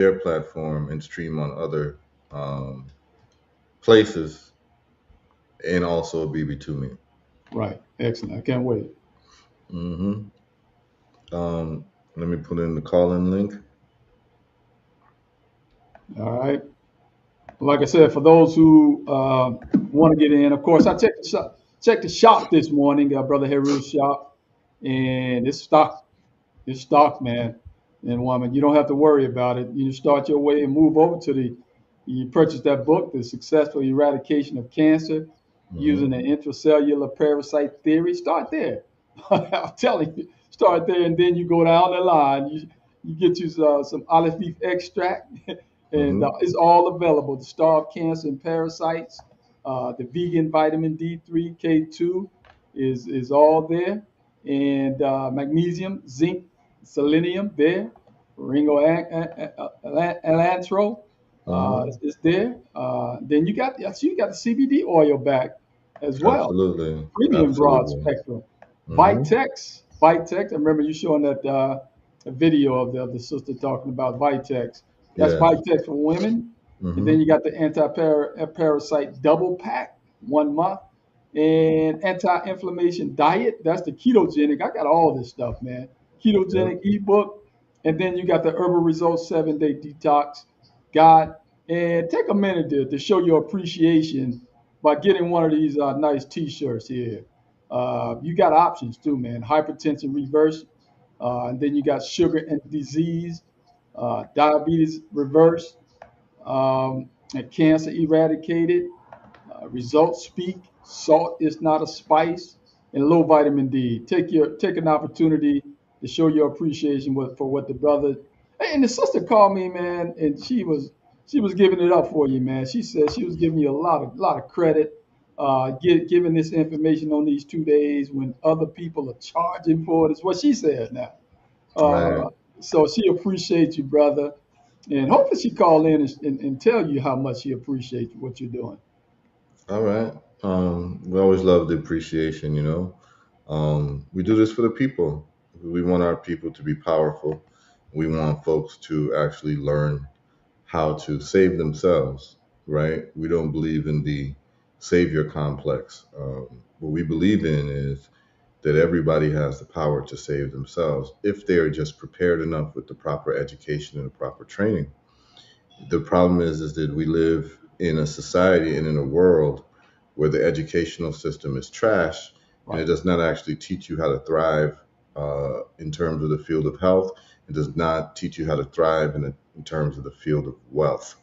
their platform and stream on other um, places, and also BB2Me. Right. Excellent. I can't wait. Hmm. Um, Let me put in the call-in link. All right. Like I said, for those who want to get in, of course, I checked the shop this morning, Brother Heru's shop, and it's stock, man, and woman. You don't have to worry about it. You start your way and move over to you purchase that book, The Successful Eradication of Cancer Using Hmm. the Intracellular Parasite Theory. Start there. I'm telling you, start there, and then you go down the line. You get you some olive leaf extract, and Hmm. it's all available. The Starve Cancer and Parasites, the Vegan Vitamin D3 K2 is all there, and magnesium, zinc, selenium there. Ringo Alantro Hmm. is there. Then you got the CBD oil back as well. Absolutely. Premium broad Absolutely. spectrum. Hmm. Vitex. I remember you showing that a video of the sister talking about Vitex. That's Yes. Vitex for women. And then Hmm. you got the anti-parasite double pack, 1 month, and anti-inflammation diet. That's the ketogenic. I got all this stuff, man. Yep. Ketogenic ebook, and then you got the Herbal Results 7-day detox guide. And take a minute to show your appreciation by getting one of these nice T-shirts here. You got options too, man. Hypertension reverse, and then you got sugar and disease, diabetes reverse, and cancer eradicated. Results speak. Salt is not a spice, and low vitamin D. Take an opportunity to show your appreciation for what the brother. Hey, and the sister called me, man, and she was giving it up for you, man. She said she was giving you a lot of credit, giving this information on these 2 days when other people are charging for it. Is what she said now. Right. Uh, so she appreciates you, brother, and hopefully she call in and tell you how much she appreciates what you're doing. All right. We always love the appreciation, you know. We do this for the people. We want our people to be powerful. We want folks to actually learn how to save themselves, right? We don't believe in the savior complex. What we believe in is that everybody has the power to save themselves if they are just prepared enough with the proper education and the proper training. The problem is that we live in a society and in a world where the educational system is trash, and it Right. does not actually teach you how to thrive in terms of the field of health. It does not teach you how to thrive in terms of the field of wealth.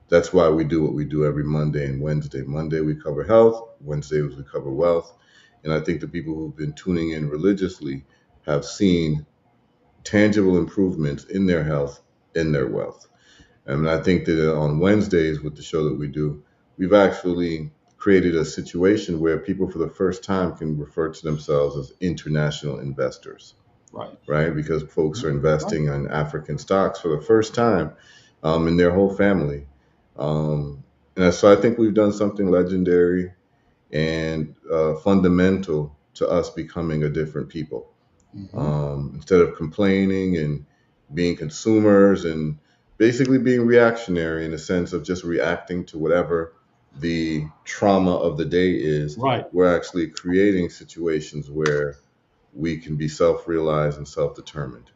That's why we do what we do every Monday and Wednesday. Monday we cover health, Wednesdays we cover wealth. And I think the people who've been tuning in religiously have seen tangible improvements in their health, in their wealth. And I think that on Wednesdays with the show that we do, we've actually created a situation where people for the first time can refer to themselves as international investors, Right. right? Because folks are Right. investing in African stocks for the first time in their whole family. Um, and so I think we've done something legendary and fundamental to us becoming a different people. Hmm. Instead of complaining and being consumers and basically being reactionary in the sense of just reacting to whatever the trauma of the day is, Right. we're actually creating situations where we can be self-realized and self-determined.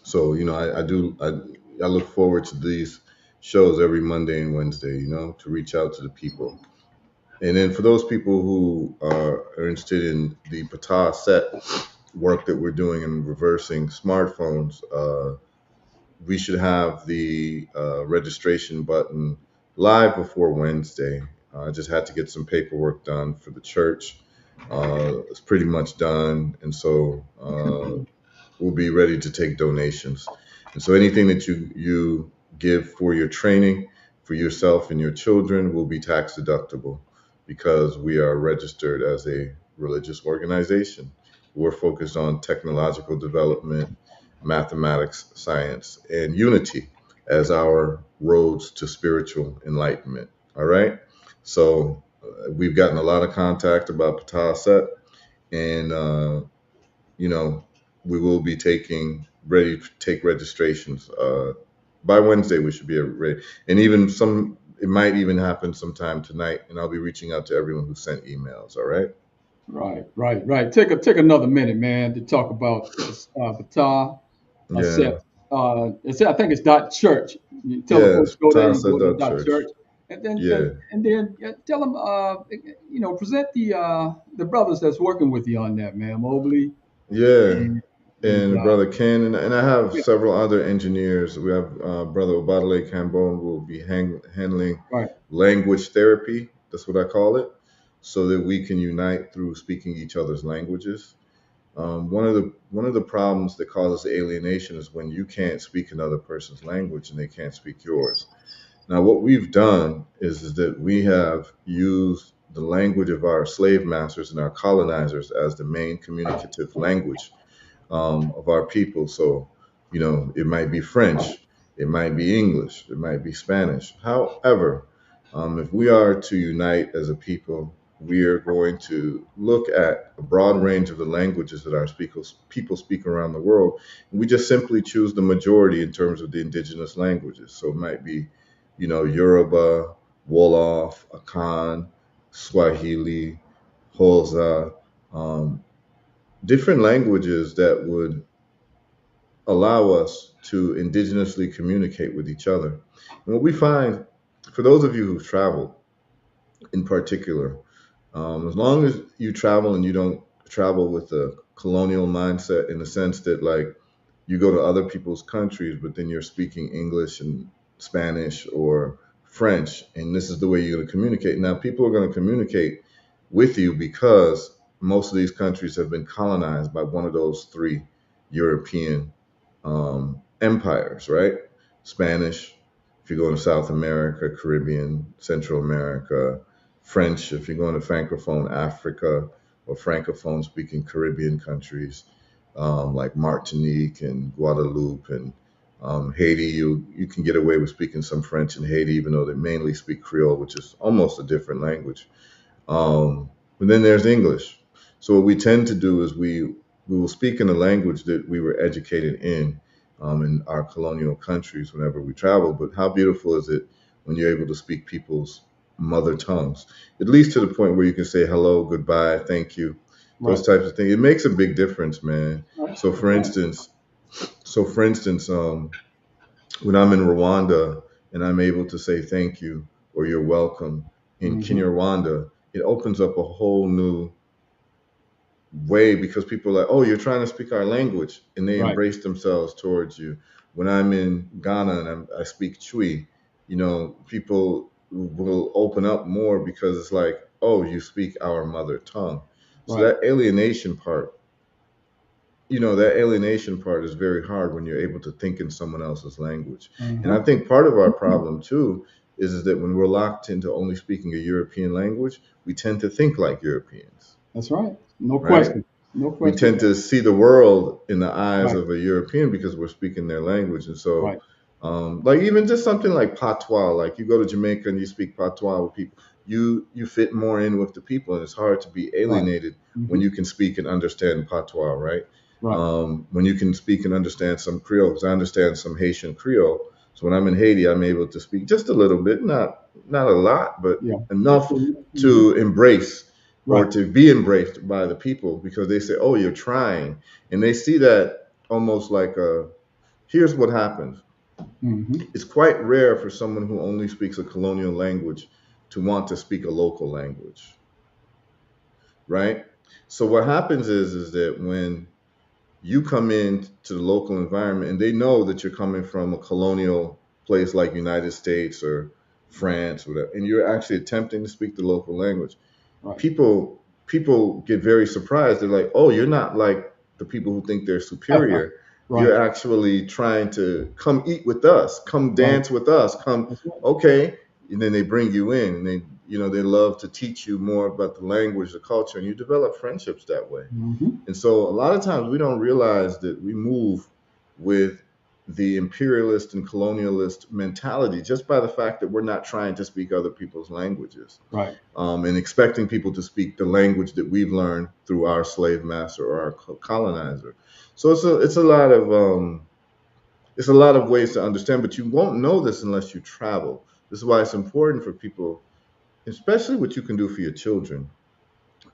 So, you know, I look forward to these shows every Monday and Wednesday, you know, to reach out to the people. And then for those people who are interested in the Patah set work that we're doing in reversing smartphones, we should have the registration button live before Wednesday. I just had to get some paperwork done for the church. It's pretty much done, and so we'll be ready to take donations. And so anything that you give for your training for yourself and your children will be tax deductible because we are registered as a religious organization. We're focused on technological development, mathematics, science, and unity as our roads to spiritual enlightenment. All right. So we've gotten a lot of contact about Patah Set, and you know, we will be taking ready to take registrations by Wednesday we should be ready. And even some, it might even happen sometime tonight. And I'll be reaching out to everyone who sent emails. All right. Right. Take another minute, man, to talk about Fatah. Yeah. I think it's dot church. You tell the folks Yes. go there, you Tasa go to dot dot church. church, Yeah. and then tell them, present the brothers that's working with you on that, man, Mobley Yeah. and And brother Ken, and I have yeah, several other engineers. We have brother Obadale Cambone who will be handling right, language therapy. That's what I call it, so that we can unite through speaking each other's languages. One of the problems that causes alienation is when you can't speak another person's language and they can't speak yours. Now, what we've done is that we have used the language of our slave masters and our colonizers as the main communicative language of our people. So, it might be French, it might be English, it might be Spanish. However, if we are to unite as a people, we are going to look at a broad range of the languages that our people speak around the world. And we just simply choose the majority in terms of the indigenous languages. So it might be, Yoruba, Wolof, Akan, Swahili, Xhosa, um, different languages that would allow us to indigenously communicate with each other. And what we find, for those of you who've traveled in particular, as long as you travel and you don't travel with a colonial mindset in the sense that, like, you go to other people's countries, but then you're speaking English and Spanish or French, and this is the way you're going to communicate. Now, people are going to communicate with you because most of these countries have been colonized by one of those three European empires, right? Spanish, if you're going to South America, Caribbean, Central America, French, if you're going to Francophone Africa or Francophone speaking Caribbean countries, like Martinique and Guadeloupe and Haiti. You can get away with speaking some French in Haiti, even though they mainly speak Creole, which is almost a different language. But then there's English. So what we tend to do is we will speak in the language that we were educated in our colonial countries whenever we travel. But how beautiful is it when you're able to speak people's mother tongues, at least to the point where you can say hello, goodbye, thank you, those right, types of things. It makes a big difference, man. right, So for instance, when I'm in Rwanda and I'm able to say thank you or you're welcome in hmm Kinyarwanda, it opens up a whole new way because people are like, oh, you're trying to speak our language, and they right, embrace themselves towards you. When I'm in Ghana and I speak Chui, people will open up more because it's like, oh, you speak our mother tongue. So right, that alienation part is very hard when you're able to think in someone else's language. And I hmm think part of our problem too is that when we're locked into only speaking a European language, we tend to think like Europeans, that's right, no right? question, no We question, tend to see the world in the eyes right, of a European because we're speaking their language. And so, right, like even just something like patois, like you go to Jamaica and you speak patois with people, you fit more in with the people, and it's hard to be right, alienated when hmm you can speak and understand patois, right? right, When you can speak and understand some Creole, because I understand some Haitian Creole. So when I'm in Haiti, I'm able to speak just a little bit, not a lot, but yeah, enough hmm to embrace or right, to be embraced by the people because they say, "Oh, you're trying," and they see that almost like a. Here's what happens. hmm It's quite rare for someone who only speaks a colonial language to want to speak a local language, right? So what happens is that when you come in to the local environment and they know that you're coming from a colonial place like United States or France, whatever, and you're actually attempting to speak the local language, right, people get very surprised. They're like, "Oh, you're not like the people who think they're superior. right, You're actually trying to come eat with us, come right, dance with us, come." that's right, Okay, and then they bring you in, and they love to teach you more about the language, the culture, and you develop friendships that way. hmm And so a lot of times we don't realize that we move with the imperialist and colonialist mentality just by the fact that we're not trying to speak other people's languages, right, and expecting people to speak the language that we've learned through our slave master or our colonizer. So it's a lot of It's a lot of ways to understand, but you won't know this unless you travel. This is why it's important for people, especially what you can do for your children.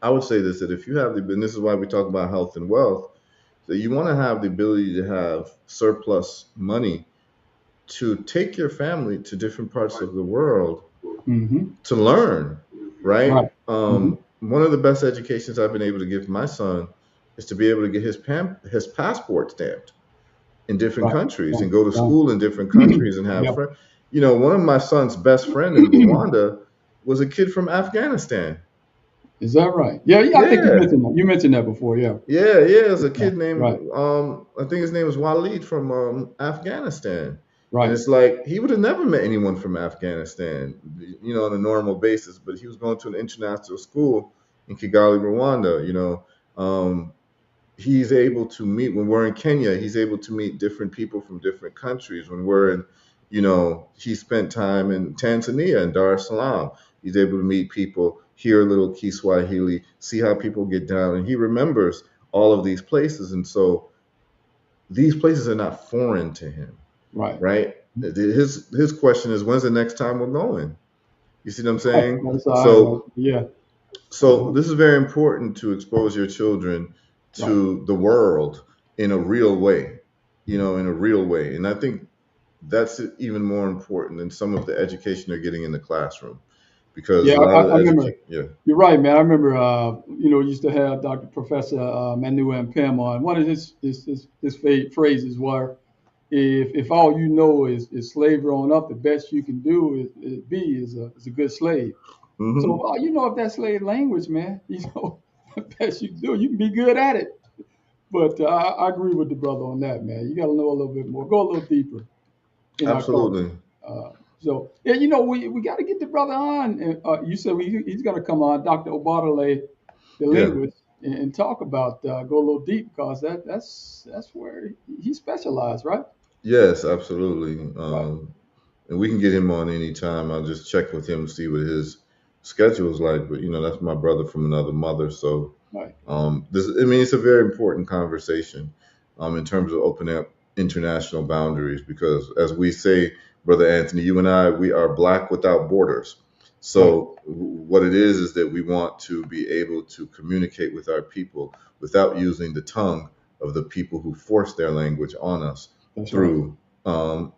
I would say this, that if you have and this is why we talk about health and wealth, that you want to have the ability to have surplus money to take your family to different parts of the world Mm-hmm. to learn, right? Right. Mm-hmm. One of the best educations I've been able to give my son is to be able to get his passport stamped in different Right. countries Right. and go to Right. school in different countries and have Yeah. friends. You know, one of my son's best friend in Rwanda was a kid from Afghanistan. Is that right? Yeah, yeah. I think you Yeah, mentioned that. You mentioned that before. Yeah. yeah. There's a Yeah. kid named Right. I think his name was Walid from Afghanistan, and Right. it's like he would have never met anyone from Afghanistan, you know, on a normal basis. But he was going to an international school in Kigali, Rwanda. You know, he's able to meet when we're in Kenya. He's able to meet different people from different countries. When we're in, you know, he spent time in Tanzania and Dar es Salaam. He's able to meet people, hear a little Kiswahili, see how people get down, and he remembers all of these places. And so these places are not foreign to him, Right. right? His question is, when's the next time we're going? You see what I'm Right. saying? That's all right. So Yeah. so Uh-huh. this is very important to expose your children Right. to the world in a real way, you know, in a real way. And I think that's even more important than some of the education they're getting in the classroom, because Yeah. a lot of I the remember. education, yeah. You're right, man. I remember. Used to have Dr. Professor Manu and Pam on. One of his phrases were, "If all you know is slave growing up, the best you can do is a good slave." So Hmm. if that slave language, man, the best you can do, you can be good at it. But I agree with the brother on that, man. You got to know a little bit more, go a little deeper in our culture. Absolutely. So yeah, we got to get the brother on. And, you said he's going to come on, Dr. Obarale, the Yeah. linguist, and talk about go a little deep because that's where he specialized, right? Yes, absolutely. Right, And we can get him on anytime. I'll just check with him, see what his schedule is like. But you know, that's my brother from another mother, so right, I mean, it's a very important conversation in terms of opening up international boundaries because, as we say, Brother Anthony, you and I, we are black without borders. right. So, what it is that we want to be able to communicate with our people without using the tongue of the people who force their language on us That's right. through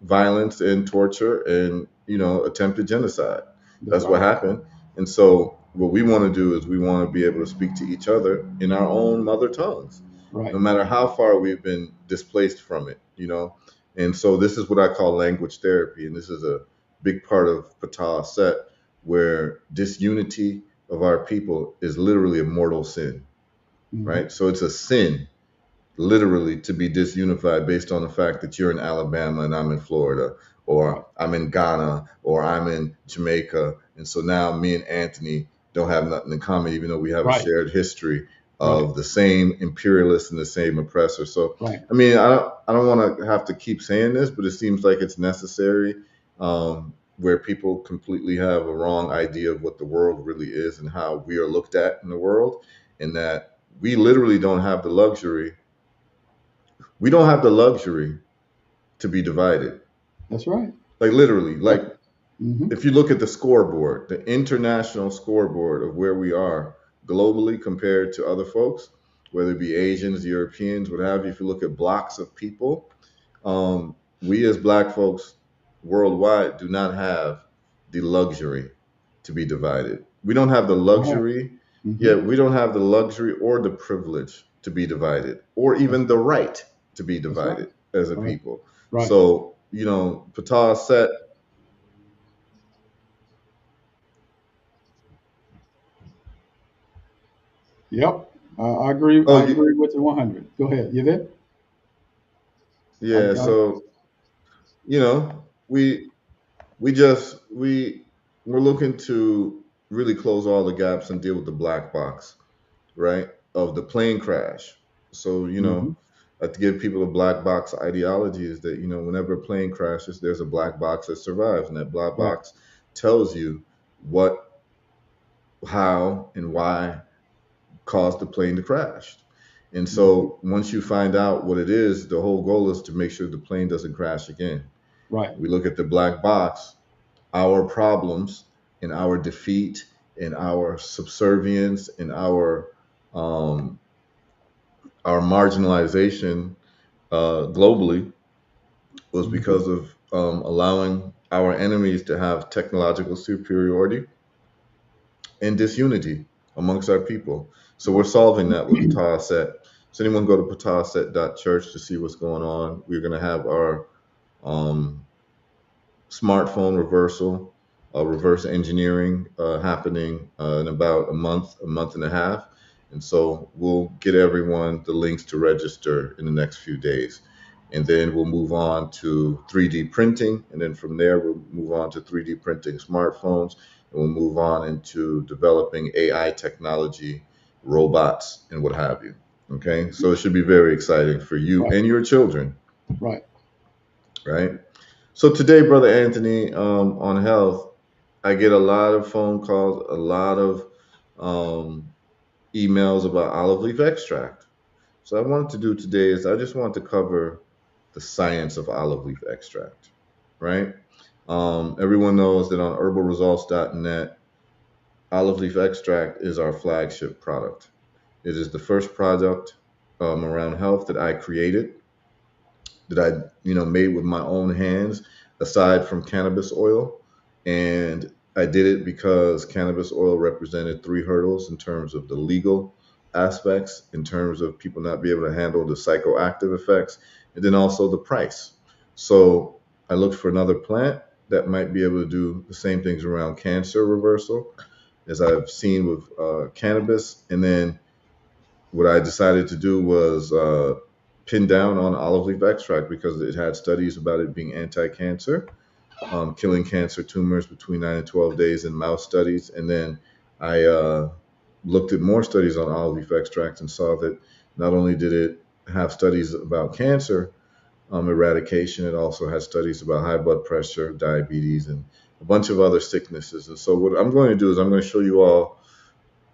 violence and torture and, you know, attempted genocide. That's That's what right. happened. And so, what we want to do is we want to be able to speak to each other in our own mother tongues, no Right. matter how far we've been displaced from it, you know. And so, this is what I call language therapy. And this is a big part of Patah Set, where disunity of our people is literally a mortal sin, Hmm. right? So, it's a sin literally to be disunified based on the fact that you're in Alabama and I'm in Florida, Right. or I'm in Ghana, or I'm in Jamaica. And so now me and Anthony don't have nothing in common, even though we have a Right. shared history Right. of the same imperialists and the same oppressor. So, Right. I mean, I don't want to have to keep saying this, but it seems like it's necessary, where people completely have a wrong idea of what the world really is and how we are looked at in the world, and that we literally don't have the luxury we don't have the luxury to be divided. That's right. Like literally, Yeah. like Hmm. if you look at the scoreboard, the international scoreboard of where we are globally compared to other folks, whether it be Asians, Europeans, what have you, if you look at blocks of people, we as black folks worldwide do not have the luxury to be divided. We don't have the Right. luxury, Hmm. yeah, we don't have the luxury or the privilege to be divided, or That's even the right to be that's right. divided as a Right. people. Right. So, you know, Patah set, Yep. I agree. oh, I agree with you 100. Go ahead. You there? I, yeah, I, so, you know, we we're looking to really close all the gaps and deal with the black box, right, of the plane crash. So, you hmm. know, to give people a black box ideology is that, you know, whenever a plane crashes, there's a black box that survives, and that black Right. box tells you what, how, and why caused the plane to crash. And so once you find out what it is, the whole goal is to make sure the plane doesn't crash again. Right. We look at the black box, our problems and our defeat and our subservience and um, our marginalization globally was Mhm. because of allowing our enemies to have technological superiority and disunity amongst our people. So we're solving that with Pataset. So anyone go to pataset.church to see what's going on. We're going to have our um, smartphone reversal, reverse engineering happening in about a month and a half. And so we'll get everyone the links to register in the next few days. And then we'll move on to 3D printing. And then from there, we'll move on to 3D printing smartphones. And we'll move on into developing AI technology, robots, and what have you. Okay. So it should be very exciting for you Right. and your children, Right. right? So today, Brother Anthony, on health, I get a lot of phone calls, a lot of um, emails about olive leaf extract. So I wanted to do today is I just want to cover the science of olive leaf extract, right? Everyone knows that on herbalresults.net, olive leaf extract is our flagship product. It is the first product around health that I created, that I made with my own hands, aside from cannabis oil, and I did it because cannabis oil represented three hurdles in terms of the legal aspects, in terms of people not being able to handle the psychoactive effects, and then also the price. So I looked for another plant that might be able to do the same things around cancer reversal as I've seen with cannabis, and then what I decided to do was pin down on olive leaf extract because it had studies about it being anti-cancer, killing cancer tumors between 9 and 12 days in mouse studies. And then I looked at more studies on olive leaf extract and saw that not only did it have studies about cancer eradication, it also has studies about high blood pressure, diabetes, and a bunch of other sicknesses. And so what I'm going to do is I'm going to show you all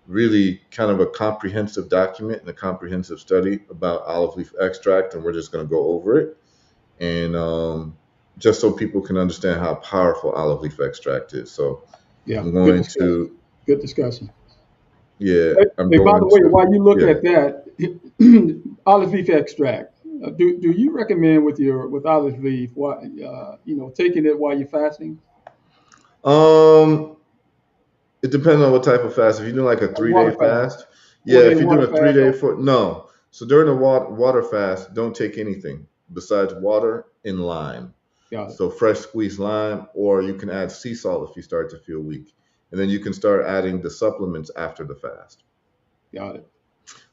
really kind of a comprehensive document and a comprehensive study about olive leaf extract, and we're just going to go over it, and just so people can understand how powerful olive leaf extract is. So Yeah. I'm Good going discussion. to, Good discussion. yeah, Hey, I'm hey, by the going way, to, while you look yeah. at that, olive leaf extract, do you recommend with olive leaf what taking it while you're fasting? Um, it depends on what type of fast. If you're doing like a A 3 day water fast, fast, yeah. 4 day If you're water doing a three fast. day for no, so during the water fast, don't take anything besides water and lime. Got it. So fresh squeezed lime, or you can add sea salt if you start to feel weak. And then you can start adding the supplements after the fast. Got it.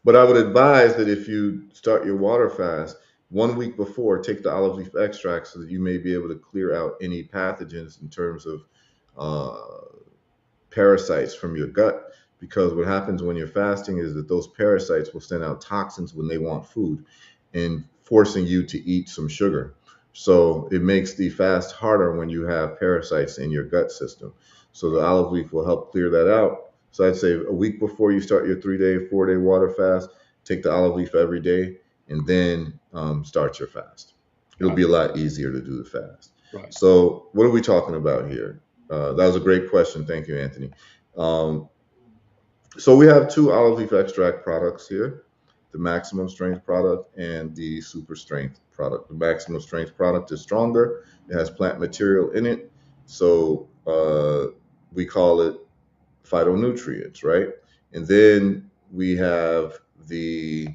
But I would advise that if you start your water fast, 1 week before, take the olive leaf extract so that you may be able to clear out any pathogens in terms of uh, parasites from your gut. Because what happens when you're fasting is that those parasites will send out toxins when they want food and forcing you to eat some sugar. So it makes the fast harder when you have parasites in your gut system. So the olive leaf will help clear that out. So I'd say a week before you start your 3 day, 4 day water fast, take the olive leaf every day and then start your fast. It'll be Got a it. lot easier to do the fast. Right. So, what are we talking about here? That was a great question. Thank you, Anthony. Um, so, we have two olive leaf extract products here, the maximum strength product and the super strength product. The maximum strength product is stronger, it has plant material in it. So, we call it phytonutrients, right? And then we have the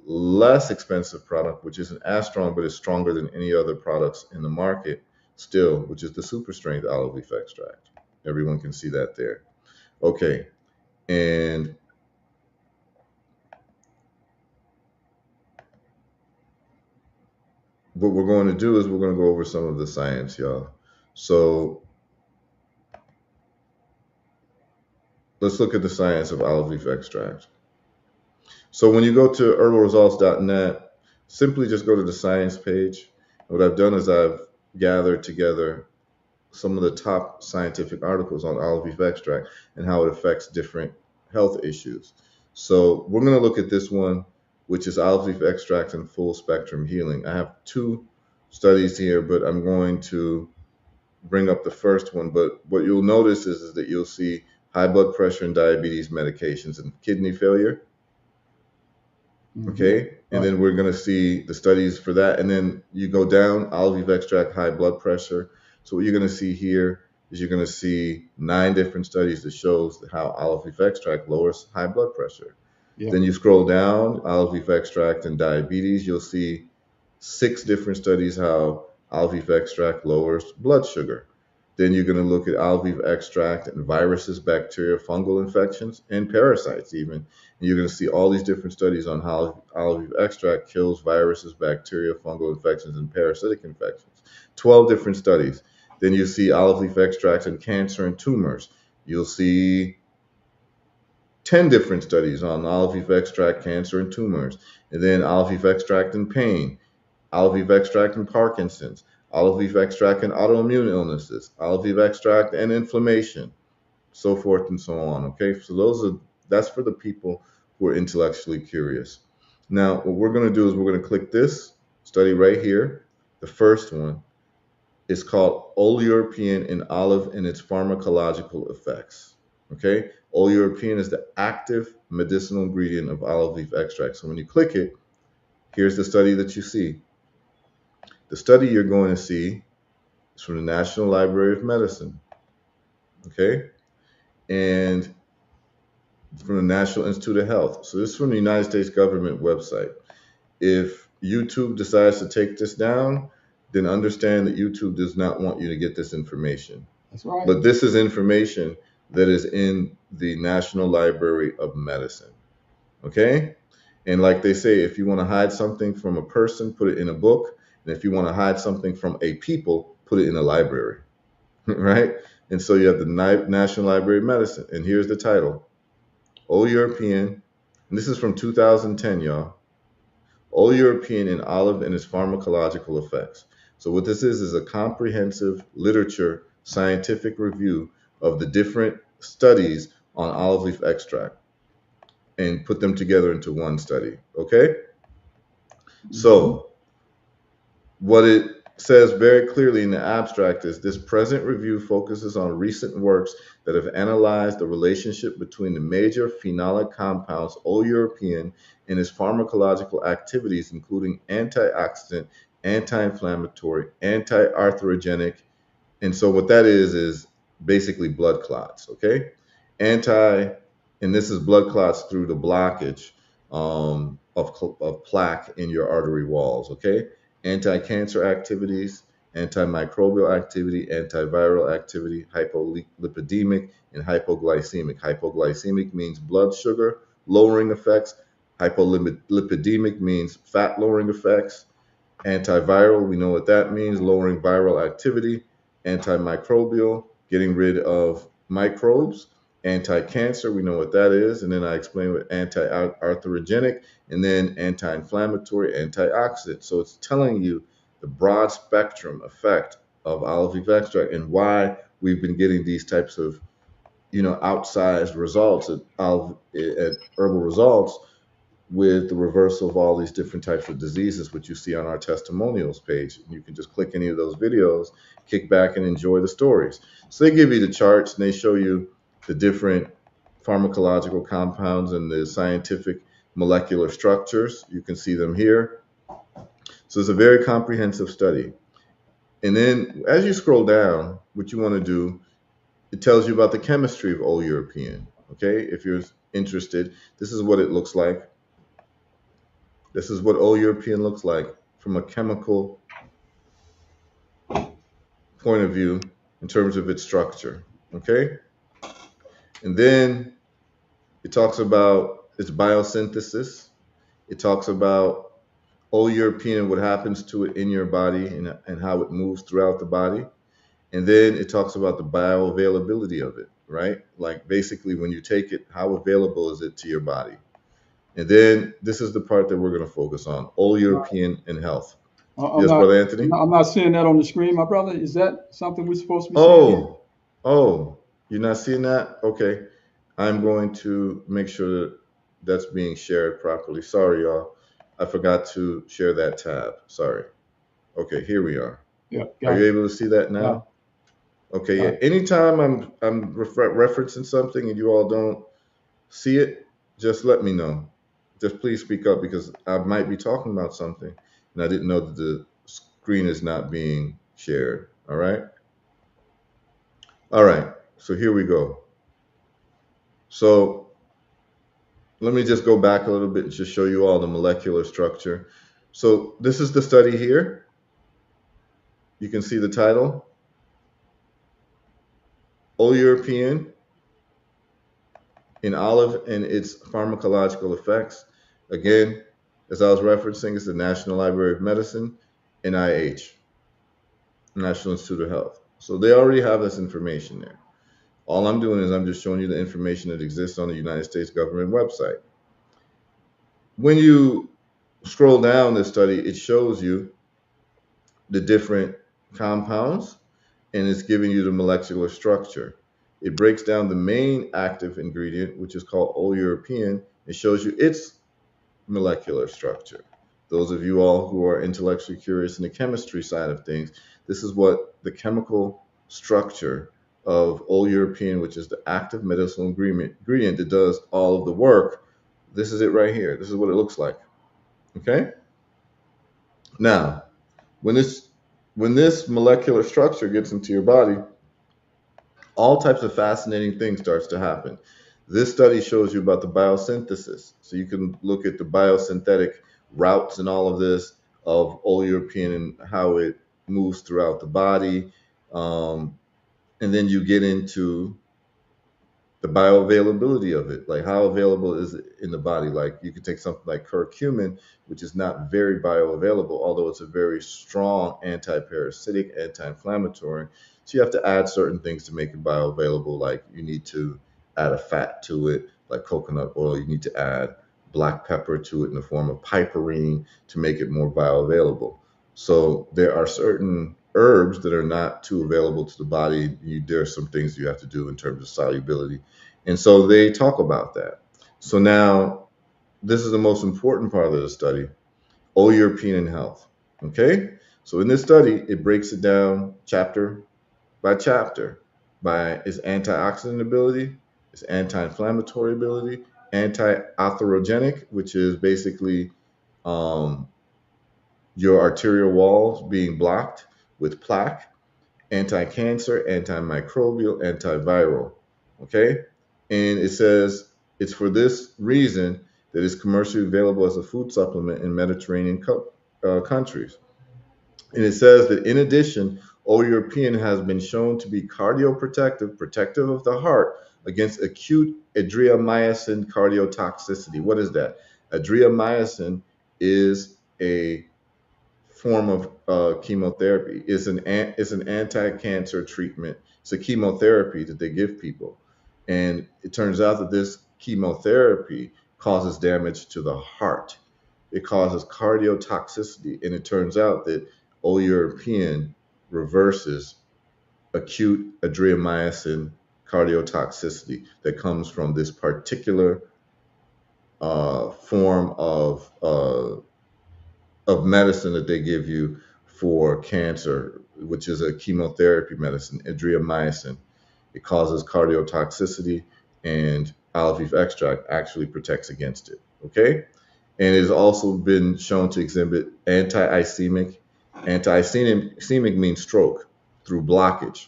less expensive product, which isn't as strong, but is stronger than any other products in the market still, which is the super strength olive leaf extract. Everyone can see that there. Okay. And what we're going to do is we're going to go over some of the science, y'all. So let's look at the science of olive leaf extract. So when you go to herbalresults.net, simply just go to the science page. What I've done is I've gathered together some of the top scientific articles on olive leaf extract and how it affects different health issues. So we're going to look at this one which is olive leaf extract and full spectrum healing. I have two studies here, but I'm going to bring up the first one. But what you'll notice is that you'll see high blood pressure and diabetes medications and kidney failure. Okay. And then we're going to see the studies for that. And then you go down, olive leaf extract, high blood pressure. So what you're going to see here is you're going to see 9 different studies that shows how olive leaf extract lowers high blood pressure. Yeah. Then you scroll down, olive leaf extract and diabetes. You'll see 6 different studies how olive leaf extract lowers blood sugar. Then you're going to look at olive leaf extract and viruses, bacteria, fungal infections, and parasites even. And you're going to see all these different studies on how olive leaf extract kills viruses, bacteria, fungal infections, and parasitic infections. 12 different studies. Then you see olive leaf extract and cancer and tumors. You'll see 10 different studies on olive leaf extract, cancer, and tumors. And then olive leaf extract and pain, olive leaf extract and Parkinson's, olive leaf extract and autoimmune illnesses, olive leaf extract and inflammation, so forth and so on. Okay, so that's for the people who are intellectually curious. Now, what we're going to do is we're going to click this study right here. The first one is called Oleuropein in olive and its pharmacological effects. Okay, Oleuropein is the active medicinal ingredient of olive leaf extract. So when you click it, here's the study that you see. The study you're going to see is from the National Library of Medicine, okay? And from the National Institute of Health. So this is from the United States government website. If YouTube decides to take this down, then understand that YouTube does not want you to get this information. That's right. But this is information that is in the National Library of Medicine, okay? And like they say, if you want to hide something from a person, put it in a book. And if you want to hide something from a people, put it in a library, right? And so you have the National Library of Medicine. And here's the title, Oleuropein, and this is from 2010, y'all. Oleuropein in olive and its pharmacological effects. So what this is a comprehensive literature scientific review of the different studies on olive leaf extract and put them together into one study, okay? So what it says very clearly in the abstract is this present review focuses on recent works that have analyzed the relationship between the major phenolic compounds oleuropein and its pharmacological activities, including antioxidant, anti-inflammatory, anti-arthrogenic. And so what that is basically blood clots, okay? And this is blood clots through the blockage of plaque in your artery walls, okay? Anti-cancer activities, antimicrobial activity, antiviral activity, hypolipidemic, and hypoglycemic. Hypoglycemic means blood sugar lowering effects. Hypolipidemic means fat lowering effects. Antiviral, we know what that means, lowering viral activity. Antimicrobial, getting rid of microbes. Anti-cancer, we know what that is. And then I explained what anti-arthrogenic, and then anti-inflammatory, antioxidant. So it's telling you the broad spectrum effect of olive leaf extract and why we've been getting these types of, outsized results at herbal results with the reversal of all these different types of diseases, which you see on our testimonials page. You can just click any of those videos, kick back and enjoy the stories. So they give you the charts and they show you the different pharmacological compounds and the scientific molecular structures. You can see them here. So it's a very comprehensive study. And then as you scroll down, what you want to do, it tells you about the chemistry of oleuropein. Okay, if you're interested, this is what it looks like. This is what oleuropein looks like from a chemical point of view in terms of its structure. Okay, and then it talks about its biosynthesis. It talks about oleuropein and what happens to it in your body and how it moves throughout the body. And then it talks about the bioavailability of it, right? Like basically when you take it, how available is it to your body? And then this is the part that we're going to focus on, oleuropein and health. Yes, Brother Anthony? I'm not seeing that on the screen, my brother. Is that something we're supposed to be seeing? Oh, you're not seeing that? Okay. I'm going to make sure that that's being shared properly. Sorry, y'all. I forgot to share that tab. Sorry. Okay, here we are. Yeah, Are got you it. able to see that Got now? it. Okay, yeah. Got it. Anytime I'm referencing something and you all don't see it, just let me know. Just please speak up because I might be talking about something and I didn't know that the screen is not being shared. All right. All right. So here we go. So let me just go back a little bit and just show you all the molecular structure. So this is the study here. You can see the title, Oleuropein in olive and its pharmacological effects. Again, as I was referencing, it's the National Library of Medicine, NIH, National Institute of Health. So they already have this information there. All I'm doing is I'm just showing you the information that exists on the United States government website. When you scroll down this study, it shows you the different compounds and it's giving you the molecular structure. It breaks down the main active ingredient, which is called oleuropein. It shows you its molecular structure. Those of you all who are intellectually curious in the chemistry side of things, this is what the chemical structure of oleuropein, which is the active medicinal ingredient that does all of the work. This is it right here. This is what it looks like. Okay? Now, when this molecular structure gets into your body, all types of fascinating things starts to happen. This study shows you about the biosynthesis. So you can look at the biosynthetic routes and all of this of oleuropein and how it moves throughout the body. And then you get into the bioavailability of it, like how available is it in the body. Like you could take something like curcumin, which is not very bioavailable, although it's a very strong anti-parasitic, anti-inflammatory. So you have to add certain things to make it bioavailable. Like you need to add a fat to it, like coconut oil. You need to add black pepper to it in the form of piperine to make it more bioavailable. So there are certain herbs that are not too available to the body. There are some things you have to do in terms of solubility. And so they talk about that. So now this is the most important part of the study, oleuropein in health. Okay? So in this study, it breaks it down chapter by chapter by its antioxidant ability, its anti-inflammatory ability, anti-atherogenic, which is basically um, your arterial walls being blocked with plaque, anti-cancer, antimicrobial, antiviral. Okay? And it says it's for this reason that it's commercially available as a food supplement in Mediterranean countries. And it says that in addition, oleuropein has been shown to be cardioprotective, protective of the heart against acute adriamycin cardiotoxicity. What is that? Adriamycin is a form of chemotherapy. It's an anti-cancer treatment. It's a chemotherapy that they give people, and it turns out that this chemotherapy causes damage to the heart. It causes cardiotoxicity, and it turns out that oleuropein reverses acute adriamycin cardiotoxicity that comes from this particular form of medicine that they give you for cancer, which is a chemotherapy medicine, adriamycin. It causes cardiotoxicity, and olive leaf extract actually protects against it. Okay? And it has also been shown to exhibit anti-ischemic. Anti-ischemic means stroke through blockage,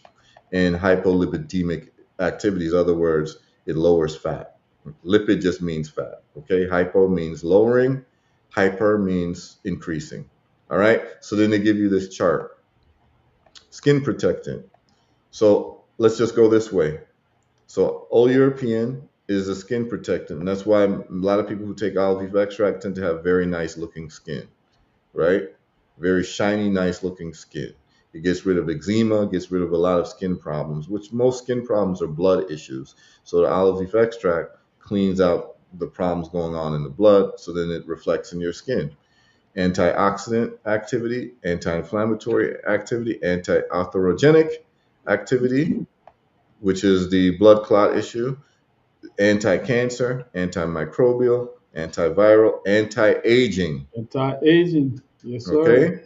and hypolipidemic activities. In other words, it lowers fat. Lipid just means fat. Okay? Hypo means lowering, hyper means increasing. All right. So then they give you this chart. Skin protectant. So let's just go this way. So oleuropein is a skin protectant. And that's why a lot of people who take olive leaf extract tend to have very nice looking skin, right? Very shiny, nice looking skin. It gets rid of eczema, gets rid of a lot of skin problems, which most skin problems are blood issues. So the olive leaf extract cleans out the problems going on in the blood, so then it reflects in your skin. Antioxidant activity, anti-inflammatory activity, anti-atherogenic activity, which is the blood clot issue, anti-cancer, antimicrobial, antiviral, anti-aging. Anti-aging. Yes, sir. Okay?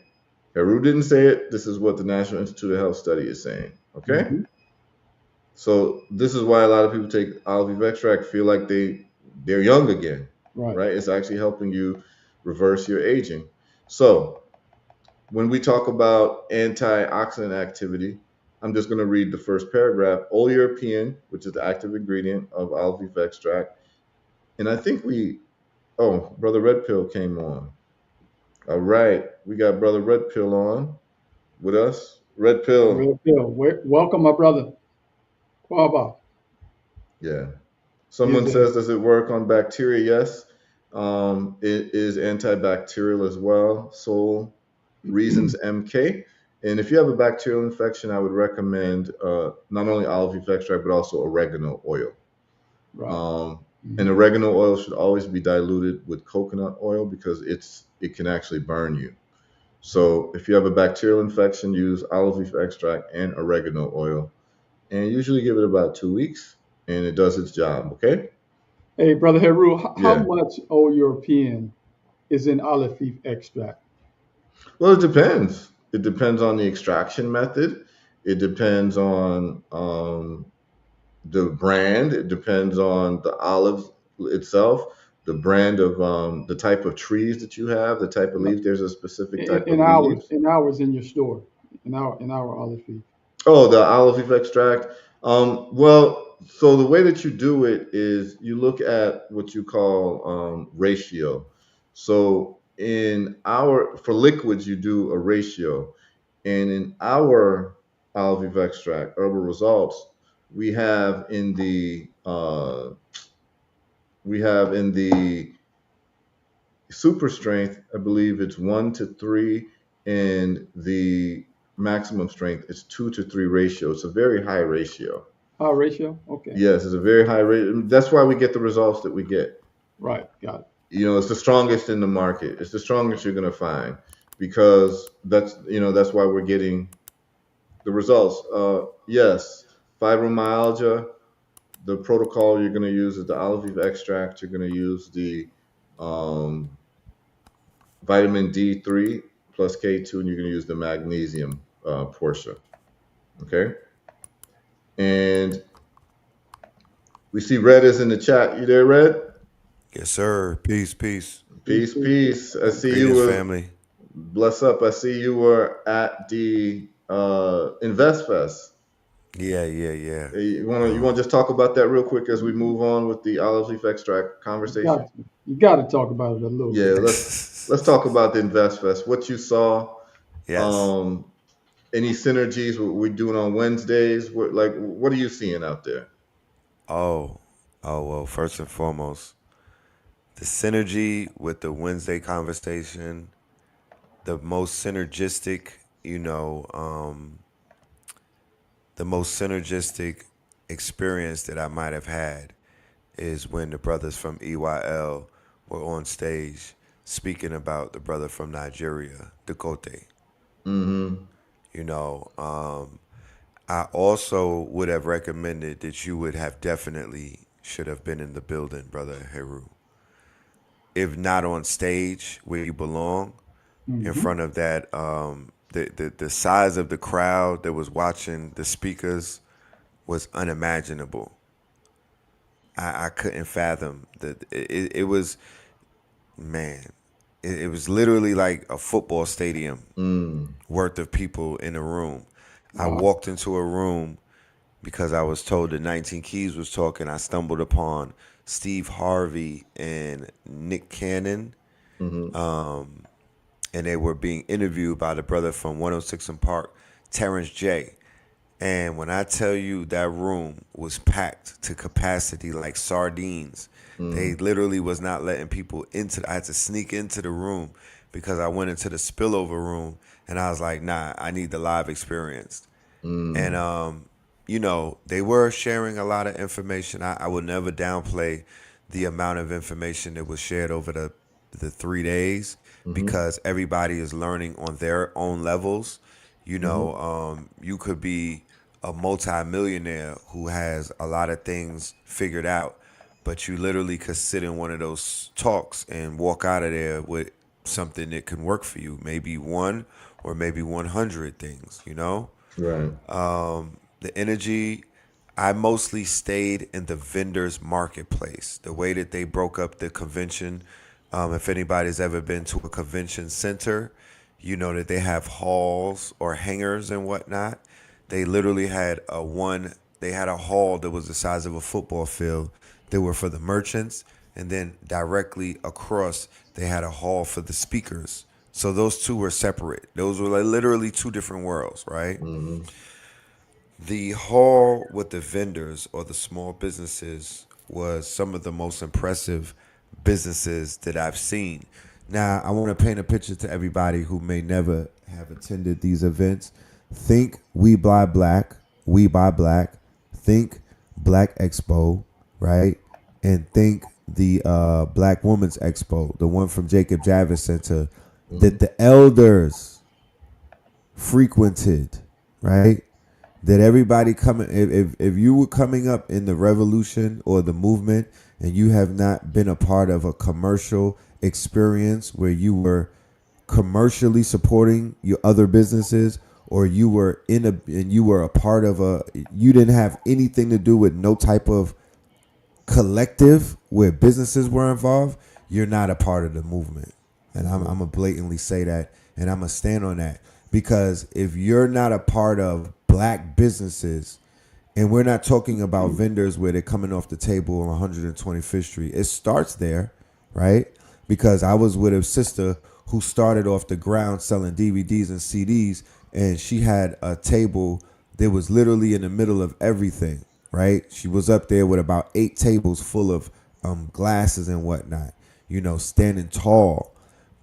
Heru didn't say it. This is what the National Institute of Health study is saying. Okay? Hmm. So this is why a lot of people take olive leaf extract, feel like they're young again, Right. right? It's actually helping you reverse your aging. So when we talk about antioxidant activity, I'm just going to read the first paragraph. Oleuropein, which is the active ingredient of olive leaf extract, and I think Brother Red Pill came on. All right, we got Brother Red Pill on with us. Red Pill, Red Pill. Welcome, my brother. Quaba. yeah. Is Someone a says, does it work on bacteria? Yes. It is antibacterial as well. Soul Reasons MK. And if you have a bacterial infection, I would recommend not only olive leaf extract, but also oregano oil. right. Um, and Mhm. oregano oil should always be diluted with coconut oil because it can actually burn you. So if you have a bacterial infection, use olive leaf extract and oregano oil, and usually give it about 2 weeks, and it does its job. Okay? Hey, brother Heru, how Yeah. much old European is in olive leaf extract? Well, it depends. It depends on the extraction method. It depends on the brand. It depends on the olive itself, the brand of the type of trees that you have, the type of leaves. There's a specific type In of hours, leaves. in hours in your store, in our olive leaf. Oh, the olive leaf extract. Well, so the way that you do it is you look at what you call ratio. So for liquids, you do a ratio. And in our olive leaf extract, herbal results, we have in the super strength, I believe it's 1 to 3, and the maximum strength is 2 to 3 ratio. It's a very high ratio. Our ratio? Okay. Yes, it's a very high rate. That's why we get the results that we get. Right. Got it. It's the strongest in the market. It's the strongest you're going to find because that's why we're getting the results. Yes, fibromyalgia. The protocol you're going to use is the olive leaf extract. You're going to use the um, vitamin D3 plus K2, and you're going to use the magnesium portion. Okay. And we see Red is in the chat. You there, Red? Yes, sir. Peace, peace. Peace, Peace, peace, peace. peace. I see you Greetings, were family. bless up. I see you were at the Invest Fest. Yeah. You want to just talk about that real quick as we move on with the olive leaf extract conversation? You got to talk about it a little Yeah, bit. let's talk about the Invest Fest. What you saw, Yes. um, any synergies? What we're doing on Wednesdays? What are you seeing out there? Oh, well, first and foremost, the synergy with the Wednesday conversation, the most synergistic, you know, the most synergistic experience that I might have had is when the brothers from EYL were on stage speaking about the brother from Nigeria, Dakote. Mm-hmm. You know, I also would have recommended that you would have definitely should have been in the building, brother Heru. If not on stage where you belong, in Hmm. front of that, the size of the crowd that was watching the speakers was unimaginable. I couldn't fathom that it was, man. It was literally like a football stadium Mm. worth of people in a room. I Wow. walked into a room because I was told that 19 Keys was talking. I stumbled upon Steve Harvey and Nick Cannon, Mm-hmm. and they were being interviewed by the brother from 106 and Park, Terrence J. And when I tell you that room was packed to capacity like sardines, they Mm. literally was not letting people into. I had to sneak into the room because I went into the spillover room and I was like, nah, I need the live experience. And Mm. they were sharing a lot of information. I would never downplay the amount of information that was shared over the 3 days Mm-hmm. because everybody is learning on their own levels. Mm-hmm. You could be a multimillionaire who has a lot of things figured out, but you literally could sit in one of those talks and walk out of there with something that can work for you. Maybe one or maybe 100 things, you know? Right. The energy, I mostly stayed in the vendors marketplace. The way that they broke up the convention, if anybody's ever been to a convention center, you know that they have halls or hangars and whatnot. They literally had they had a hall that was the size of a football field that were for the merchants, and then directly across they had a hall for the speakers. So those two were separate. Those were like literally two different worlds, right? Mm-hmm. The hall with the vendors or the small businesses was some of the most impressive businesses that I've seen. Now, I want to paint a picture to everybody who may never have attended these events. Think We Buy Black, We Buy Black. Think Black Expo, right? And think the Black Women's Expo, the one from Jacob Javits Center, that the elders frequented, right? That everybody coming, if you were coming up in the revolution or the movement and you have not been a part of a commercial experience where you were commercially supporting your other businesses, or you were a part of you didn't have anything to do with no type of collective where businesses were involved, you're not a part of the movement. And I'm gonna blatantly say that, and I'm gonna stand on that, because if you're not a part of Black businesses, and we're not talking about vendors where they're coming off the table on 125th Street, it starts there, right? Because I was with a sister who started off the ground selling DVDs and CDs, and she had a table that was literally in the middle of everything, right? She was up there with about 8 tables full of glasses and whatnot, standing tall.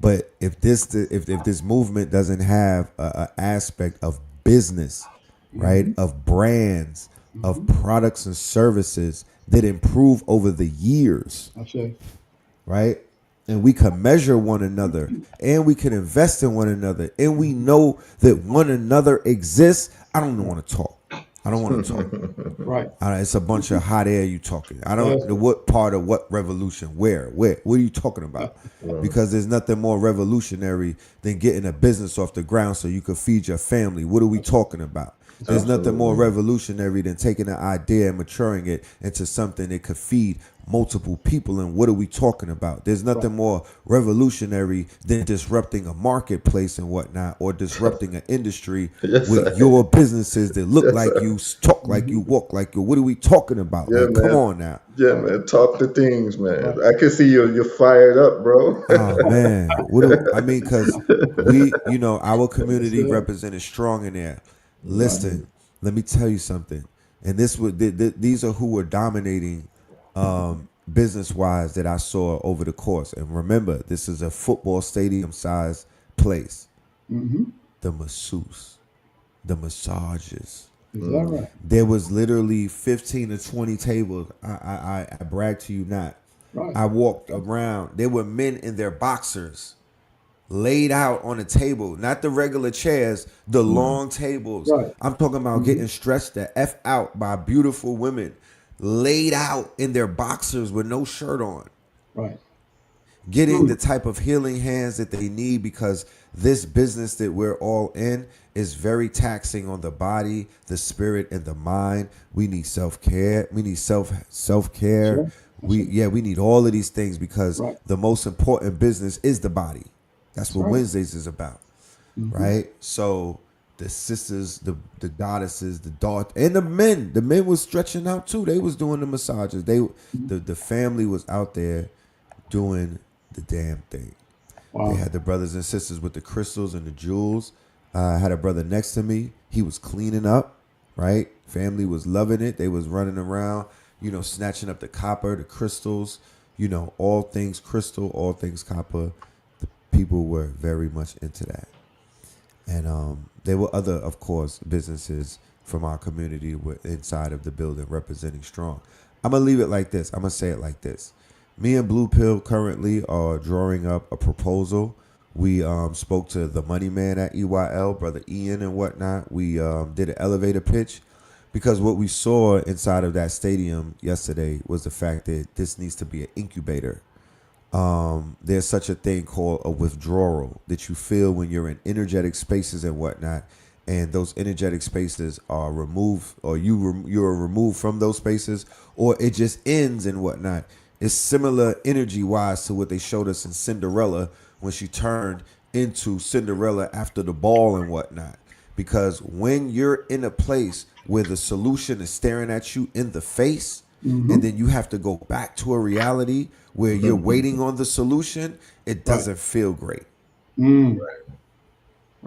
But if this movement doesn't have a aspect of business, right, of brands, of products and services that improve over the years, Okay. right? And we can measure one another, and we can invest in one another, and we know that one another exists. I don't want to talk. I don't want to talk. Right. It's a bunch of hot air you talking. I don't know what part of what revolution, where, what are you talking about? Because there's nothing more revolutionary than getting a business off the ground so you could feed your family. What are we talking about? There's nothing more revolutionary than taking an idea and maturing it into something that could feed multiple people. And what are we talking about? There's nothing more revolutionary than disrupting a marketplace and whatnot, or disrupting an industry with your businesses that look like you, talk like you, walk like you. What are we talking about? Yeah, Like, man. come on now. Yeah, man. Talk the things, man. I can see you're fired up, bro. Oh man, because we, our community represented strong in there. Listen, let me tell you something, and these are who were dominating business wise that I saw over the course. And remember, this is a football stadium size place. The masseuse, the massages. Is that right? There was literally 15 to 20 tables. I brag to you not. Right. I walked around. There were men in their boxers laid out on a table, not the regular chairs, the long tables. Right. I'm talking about getting stretched the F out by beautiful women, laid out in their boxers with no shirt on. Right. Getting the type of healing hands that they need, because this business that we're all in is very taxing on the body, the spirit, and the mind. We need self-care. We need self-care. Sure. We need all of these things, because Right. the most important business is the body. That's what Wednesdays is about, right? So the sisters, the goddesses, the daughter, and the men was stretching out too. They was doing the massages. The family was out there doing the damn thing. Wow. They had the brothers and sisters with the crystals and the jewels. I had a brother next to me. He was cleaning up, right? Family was loving it. They was running around, snatching up the copper, the crystals, all things crystal, all things copper. The people were very much into that. And there were other, of course, businesses from our community were inside of the building representing strong. I'm going to leave it like this. I'm going to say it like this. Me and Blue Pill currently are drawing up a proposal. We spoke to the money man at EYL, Brother Ian and whatnot. We did an elevator pitch. Because what we saw inside of that stadium yesterday was the fact that this needs to be an incubator. There's such a thing called a withdrawal that you feel when you're in energetic spaces and whatnot, and those energetic spaces are removed, or you're removed from those spaces, or it just ends and whatnot. It's similar energy wise to what they showed us in Cinderella when she turned into Cinderella after the ball and whatnot. Because when you're in a place where the solution is staring at you in the face, and then you have to go back to a reality where you're waiting on the solution, it doesn't feel great. Right.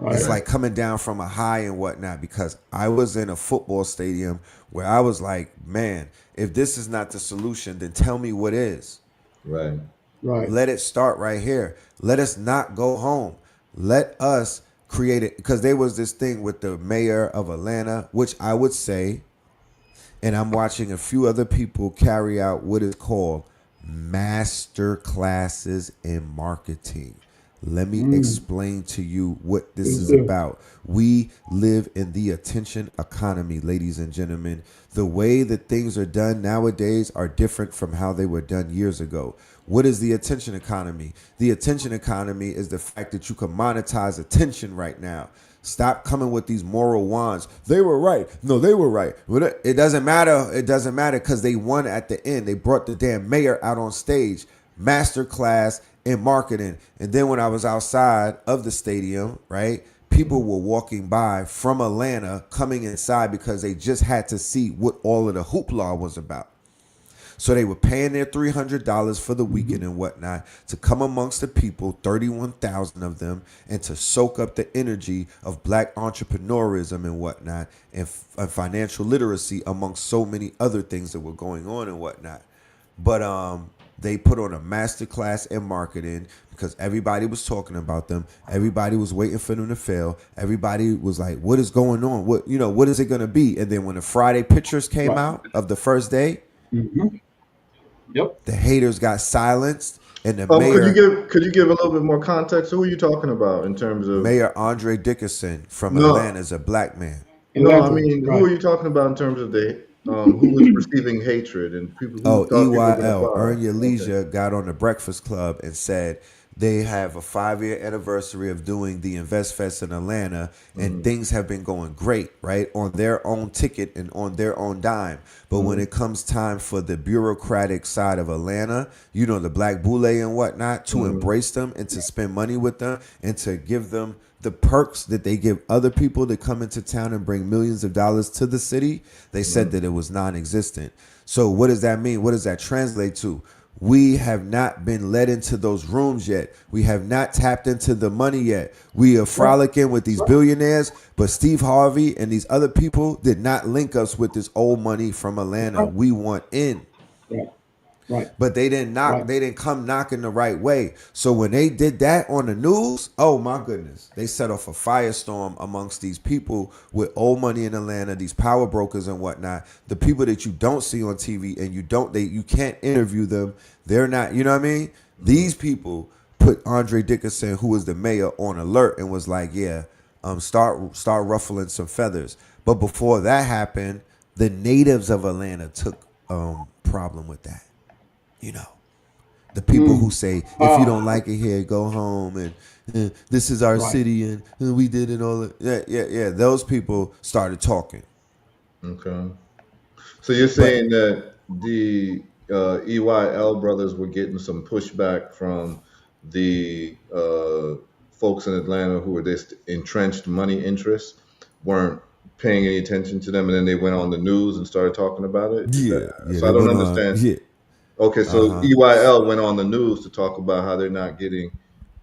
It's like coming down from a high and whatnot, because I was in a football stadium where I was like, man, if this is not the solution, then tell me what is. Right. Right. Let it start right here. Let us not go home. Let us create it. Because there was this thing with the mayor of Atlanta, which I would say, and I'm watching a few other people carry out what is called master classes in marketing. Let me explain to you what this is about. We live in the attention economy, ladies and gentlemen. The way that things are done nowadays are different from how they were done years ago. What is the attention economy? The attention economy is the fact that you can monetize attention right now. Stop coming with these moral wands. They were right. No, they were right. It doesn't matter. It doesn't matter, because they won at the end. They brought the damn mayor out on stage. Masterclass in marketing. And then when I was outside of the stadium, right, people were walking by from Atlanta coming inside because they just had to see what all of the hoopla was about. So they were paying their $300 for the weekend and whatnot to come amongst the people, 31,000 of them, and to soak up the energy of black entrepreneurism and whatnot, and financial literacy, amongst so many other things that were going on and whatnot. But they put on a masterclass in marketing because everybody was talking about them. Everybody was waiting for them to fail. Everybody was like, what is going on? What is it going to be? And then when the Friday pictures came out of the first day, Yep. the haters got silenced, and the Could mayor, you give a little bit more context? Who are you talking about in terms of Mayor Andre Dickinson from Atlanta, is a black man. No, I mean, who are you talking about in terms of the who was receiving hatred and people who thought people were gonna EYL, fire? Earn Your Leisure, got on the Breakfast Club and said they have a 5-year anniversary of doing the Invest Fest in Atlanta, and things have been going great, right, on their own ticket and on their own dime. But when it comes time for the bureaucratic side of Atlanta, the black boule and whatnot, to embrace them and to spend money with them and to give them the perks that they give other people that come into town and bring millions of dollars to the city, they said that it was non-existent. So what does that mean? What does that translate to? We have not been led into those rooms yet. We have not tapped into the money yet. We are frolicking with these billionaires, but Steve Harvey and these other people did not link us with this old money from Atlanta. We want in. Right. But they didn't knock. Right. They didn't come knocking the right way. So when they did that on the news, oh my goodness, they set off a firestorm amongst these people with old money in Atlanta, these power brokers and whatnot. The people that you don't see on TV and you can't interview them. They're not. You know what I mean? These people put Andre Dickinson, who was the mayor, on alert and was like, start ruffling some feathers. But before that happened, the natives of Atlanta took problem with that. The people who say, if you don't like it here, go home, and this is our city, and we did it all. Yeah. Those people started talking. Okay. So you're saying that the EYL brothers were getting some pushback from the folks in Atlanta who were this entrenched money interests, weren't paying any attention to them, and then they went on the news and started talking about it? Yeah. So I don't understand. Okay, so EYL went on the news to talk about how they're not getting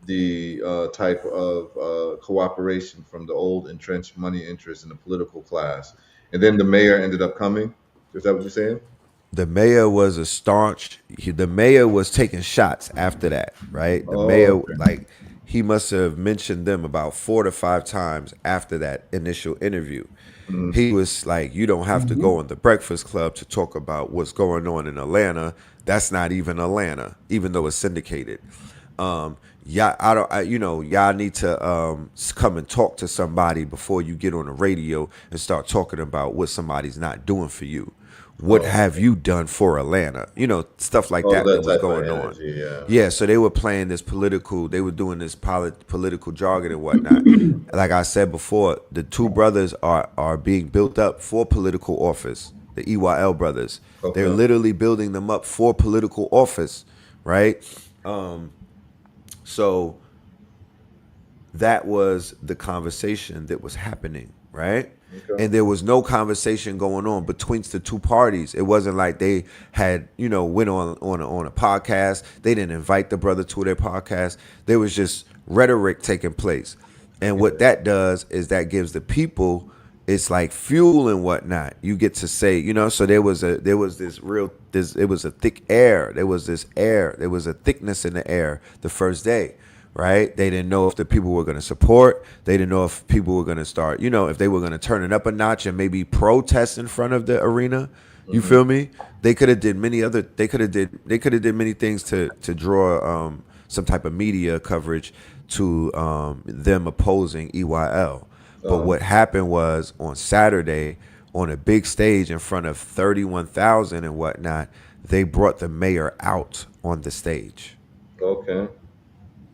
the type of cooperation from the old entrenched money interests in the political class. And then the mayor ended up coming. Is that what you're saying? The mayor was the mayor was taking shots after that, right? The mayor, he must have mentioned them about 4 to 5 times after that initial interview. He was like, you don't have to go on the Breakfast Club to talk about what's going on in Atlanta. That's not even Atlanta, even though it's syndicated. y'all, y'all need to come and talk to somebody before you get on the radio and start talking about what somebody's not doing for you. What Oh, have you done for Atlanta? Stuff like oh, that that was type of going on. energy. Yeah. Yeah, so they were playing this political, they were doing this political jargon and whatnot. Like I said before, the two brothers are being built up for political office. The EYL brothers, they're Okay. literally building them up for political office, right? So that was the conversation that was happening, right? Okay. And there was no conversation going on between the two parties. It wasn't like they had, went on a podcast. They didn't invite the brother to their podcast. There was just rhetoric taking place. And what that does is that gives the people, it's like fuel and whatnot. You get to say, so there was a thick air. There was a thickness in the air the first day, right? They didn't know if the people were going to support. They didn't know if people were going to start, if they were going to turn it up a notch and maybe protest in front of the arena. You feel me? They could have did many things to draw some type of media coverage to them opposing EYL. But what happened was on Saturday, on a big stage in front of 31,000 and whatnot, they brought the mayor out on the stage. Okay.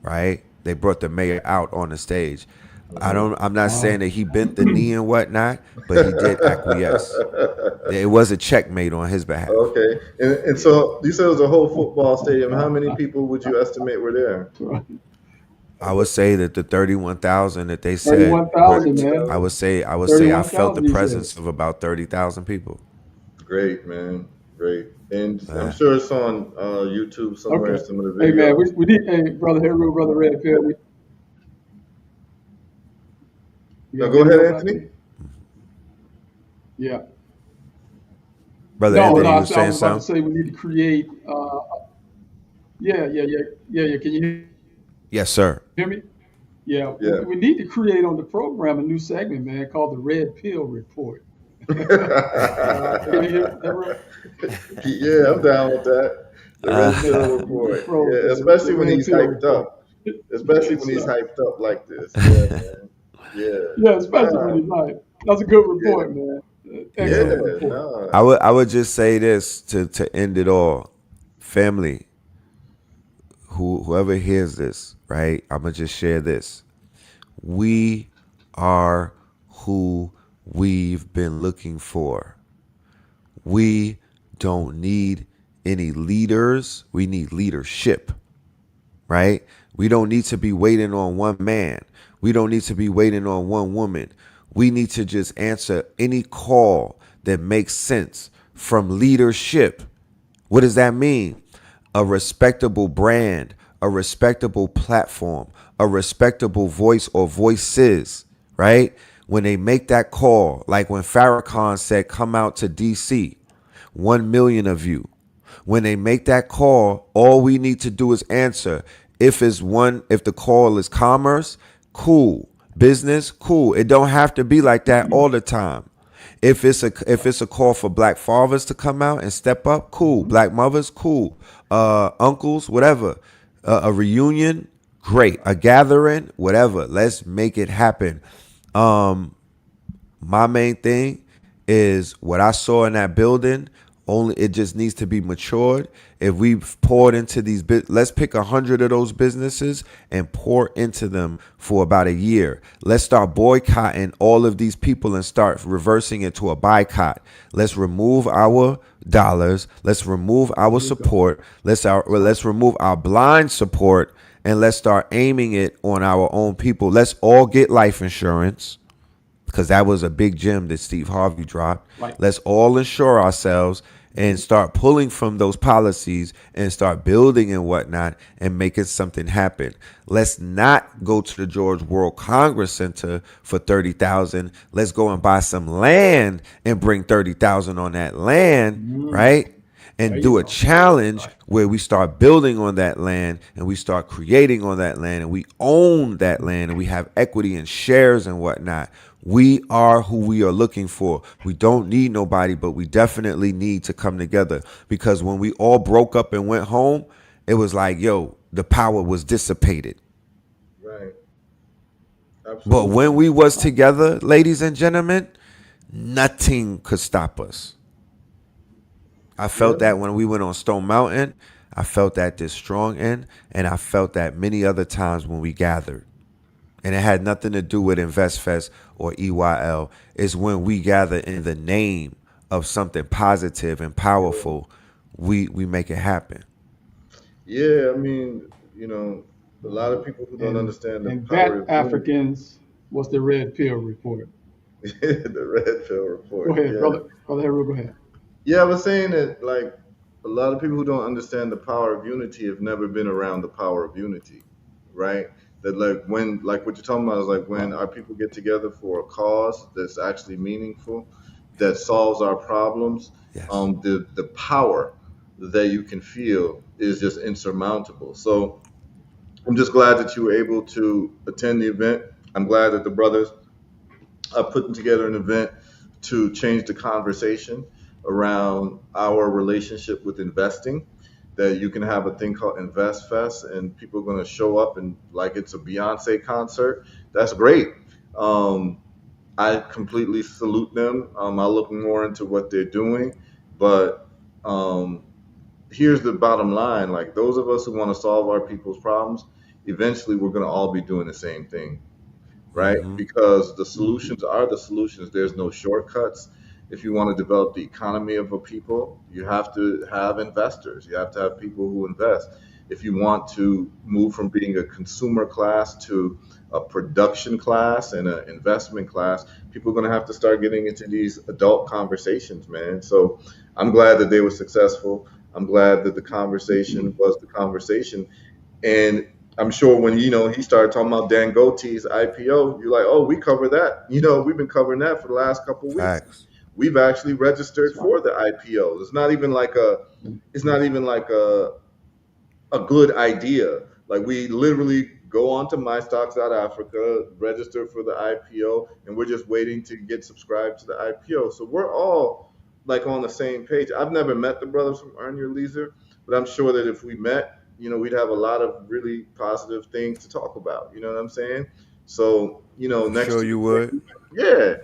Right? They brought the mayor out on the stage. I'm not saying that he bent the knee and whatnot, but he did acquiesce. It was a checkmate on his behalf. Okay. And so you said it was a whole football stadium. How many people would you estimate were there? I would say that the 31,000 that they said, 31,000, man. I would say I felt the 31,000, he presence said. of about 30,000 people. Great, man. Great. And I'm sure it's on YouTube somewhere. Okay. Some of the videos. Hey, man, we need, hey, Brother Heru, Brother Redfield. No, go ahead, Anthony. Yeah. Brother No, Anthony, I you was saying about to something? say we need to create. Yeah. Can you Yes, sir. hear me? Yeah. Yeah. We need to create on the program a new segment, man, called the Red Pill Report. Can you hear that, Red? Yeah, I'm down with that. The Red Pill Report. Yeah, especially when he's hyped up. Especially when he's hyped up like this. Yeah, man. Yeah. Yeah, especially when he's like, that's a good report, man. Excellent report. No. I would just say this to end it all. Family, whoever hears this, right? I'm gonna just share this. We are who we've been looking for. We don't need any leaders. We need leadership, right? We don't need to be waiting on one man. We don't need to be waiting on one woman. We need to just answer any call that makes sense from leadership. What does that mean? A respectable brand, a respectable platform, a respectable voice or voices, right? When they make that call, like when Farrakhan said, come out to DC, 1 million of you. When they make that call, all we need to do is answer. If the call is commerce, cool. Business, cool. It don't have to be like that all the time. If it's a call for black fathers to come out and step up, cool. Black mothers, cool. Uncles, whatever. A reunion, great. A gathering, whatever. Let's make it happen. My main thing is what I saw in that building. Only it just needs to be matured. If we've poured into these, let's pick 100 of those businesses and pour into them for about a year. Let's start boycotting all of these people and start reversing it to a boycott. Let's remove our dollars. Let's remove our support. Let's remove our blind support and let's start aiming it on our own people. Let's all get life insurance. Because that was a big gem that Steve Harvey dropped. Right. Let's all insure ourselves and start pulling from those policies and start building and whatnot and making something happen. Let's not go to the George World Congress Center for $30,000. Let's go and buy some land and bring $30,000 on that land, right? And do a challenge where we start building on that land and we start creating on that land and we own that land and we have equity and shares and whatnot. We are who we are looking for. We don't need nobody, but we definitely need to come together because when we all broke up and went home, it was like, yo, the power was dissipated. Right. But Absolutely. when we was together, ladies and gentlemen, nothing could stop us. I felt Yeah. that when we went on Stone Mountain. I felt that this strong end, and I felt that many other times when we gathered. And it had nothing to do with InvestFest or EYL. It's when we gather in the name of something positive and powerful, we make it happen. Yeah. I mean, a lot of people who don't And understand the and power that of unity. Africans was the red pill report. The red pill Go report. ahead, Yeah. brother Harold, go ahead. Yeah, I was saying that like a lot of people who don't understand the power of unity have never been around the power of unity, right? That like when like what you're talking about is like when Right. our people get together for a cause that's actually meaningful, that solves our problems, Yes. the power that you can feel is just insurmountable. So I'm just glad that you were able to attend the event. I'm glad that the brothers putting together an event to change the conversation around our relationship with investing. That you can have a thing called Invest Fest, and people are going to show up and like it's a Beyonce concert. That's great. Um, I completely salute them. I look more into what they're doing, but um, here's the bottom line: like those of us who want to solve our people's problems, eventually we're going to all be doing the same thing, right? Mm-hmm. Because the Mhm. solutions are the solutions. There's no shortcuts. If you want to develop the economy of a people, you have to have investors. You have to have people who invest. If you want to move from being a consumer class to a production class and an investment class, people are going to have to start getting into these adult conversations, man. So I'm glad that they were successful. I'm glad that the conversation was the conversation. And I'm sure when he started talking about Dangote's IPO, you're like, oh, we cover that. We've been covering that for the last couple of weeks. Facts. We've actually registered That's right. for the IPO. It's not even like a good idea. Like we literally go on to My Stocks Out Africa, register for the IPO, and we're just waiting to get subscribed to the IPO. So we're all like on the same page. I've never met the brothers from Earn Your Leisure, but I'm sure that if we met, we'd have a lot of really positive things to talk about. You know what I'm saying? So, I'm next sure year, you would. yeah.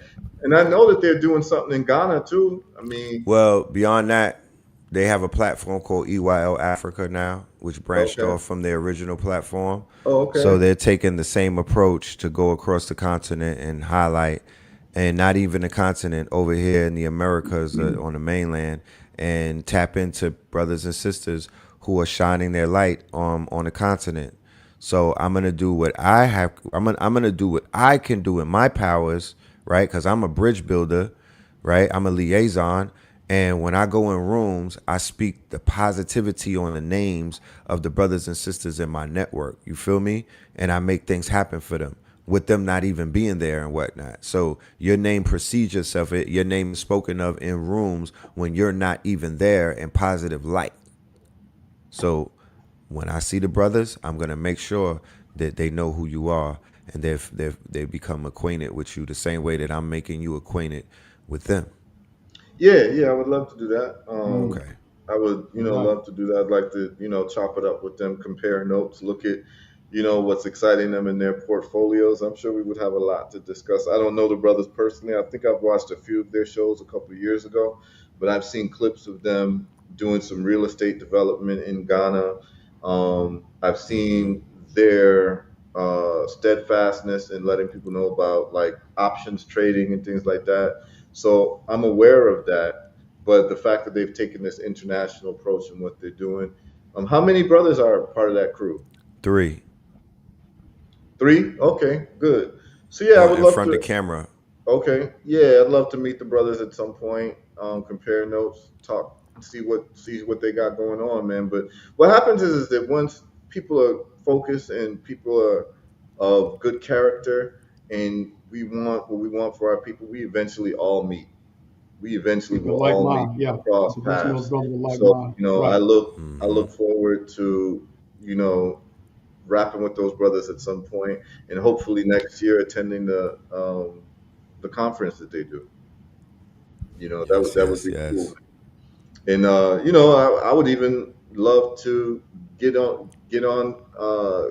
And I know that they're doing something in Ghana too. I mean, Well, beyond that, they have a platform called EYL Africa now, which branched okay. off from their original platform. Oh, So okay. they're taking the same approach to go across the continent and highlight, and not even the continent, over here in the Americas, on the mainland, and tap into brothers and sisters who are shining their light on the continent. So I'm gonna do what I have. I'm gonna do what I can do in my powers, right? Because I'm a bridge builder, right? I'm a liaison. And when I go in rooms, I speak the positivity on the names of the brothers and sisters in my network. You feel me? And I make things happen for them with them not even being there and whatnot. So your name precedes yourself. Your name is spoken of in rooms when you're not even there in positive light. So when I see the brothers, I'm gonna make sure that they know who you are, and they become acquainted with you the same way that I'm making you acquainted with them. Yeah, yeah, I would love to do that. Mm, Okay. I would, right. love to do that. I'd like to, chop it up with them, compare notes, look at, what's exciting them in their portfolios. I'm sure we would have a lot to discuss. I don't know the brothers personally. I think I've watched a few of their shows a couple of years ago, but I've seen clips of them doing some real estate development in Ghana. I've Mm-hmm. seen their steadfastness in letting people know about like options trading and things like that. So I'm aware of that, but the fact that they've taken this international approach in what they're doing. How many brothers are part of that crew? 3 Three? Okay, good. So yeah, I on would in love front of to. the camera. Okay, yeah, I'd love to meet the brothers at some point. Compare notes, talk, see what they got going on, man. But what happens is that once people are focused and people are of good character, and we want what we want for our people, we eventually all meet. We eventually People will like all meet mine, yeah. across It's eventually those paths. brothers are like So, mine. I Right. Mm-hmm. look forward to, you know, rapping with those brothers at some point, and hopefully next year attending the conference that they do. Yes, That would yes, be cool. yes. And I would even love to get on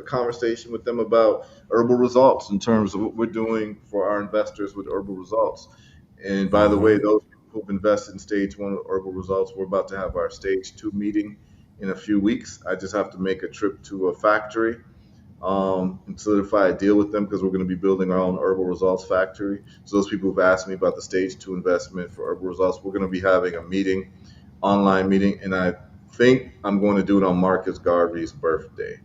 conversation with them about herbal results in terms of what we're doing for our investors with herbal results. And by the way, Mm-hmm. those people who've invested in stage one with herbal results, we're about to have our stage two meeting in a few weeks. I just have to make a trip to a factory and solidify a deal with them because we're going to be building our own herbal results factory. So those people who've asked me about the stage two investment for herbal results, we're going to be having a meeting, online meeting, and I think I'm going to do it on Marcus Garvey's birthday,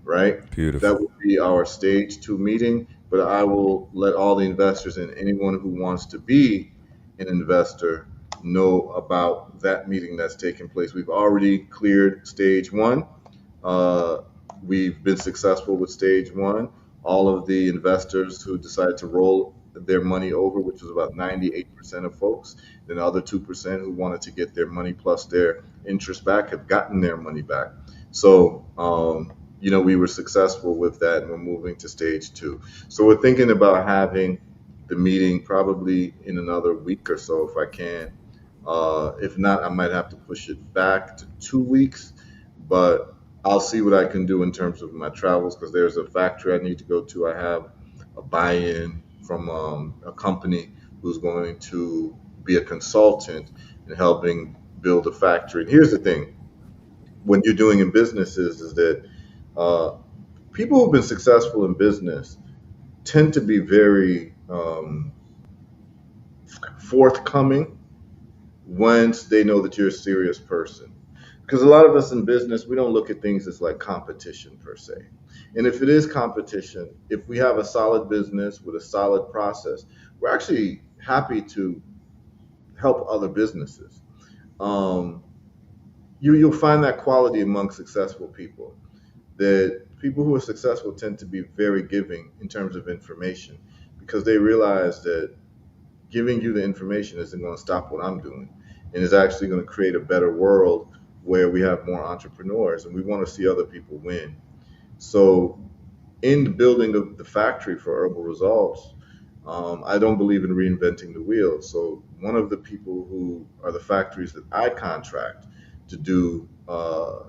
right? That Beautiful. will be our stage two meeting, but I will let all the investors and anyone who wants to be an investor know about that meeting that's taking place. We've already cleared stage one. Uh, we've been successful with stage one. All of the investors who decided to roll their money over, which was about 98% of folks, then the other 2% who wanted to get their money plus their interest back have gotten their money back. So, we were successful with that and we're moving to stage two. So we're thinking about having the meeting probably in another week or so if I can. If not, I might have to push it back to 2 weeks, but I'll see what I can do in terms of my travels because there's a factory I need to go to. I have a buy-in from a company who's going to be a consultant in helping build a factory. And here's the thing: when you're doing in businesses, is that uh, people who've been successful in business tend to be very forthcoming once they know that you're a serious person. Because a lot of us in business, we don't look at things as like competition per se. And if it is competition, if we have a solid business with a solid process, we're actually happy to help other businesses. Um, you'll find that quality among successful people. That people who are successful tend to be very giving in terms of information because they realize that giving you the information isn't going to stop what I'm doing and is actually going to create a better world where we have more entrepreneurs and we want to see other people win. So, in the building of the factory for herbal results, I don't believe in reinventing the wheel. So, one of the people who are the factories that I contract to do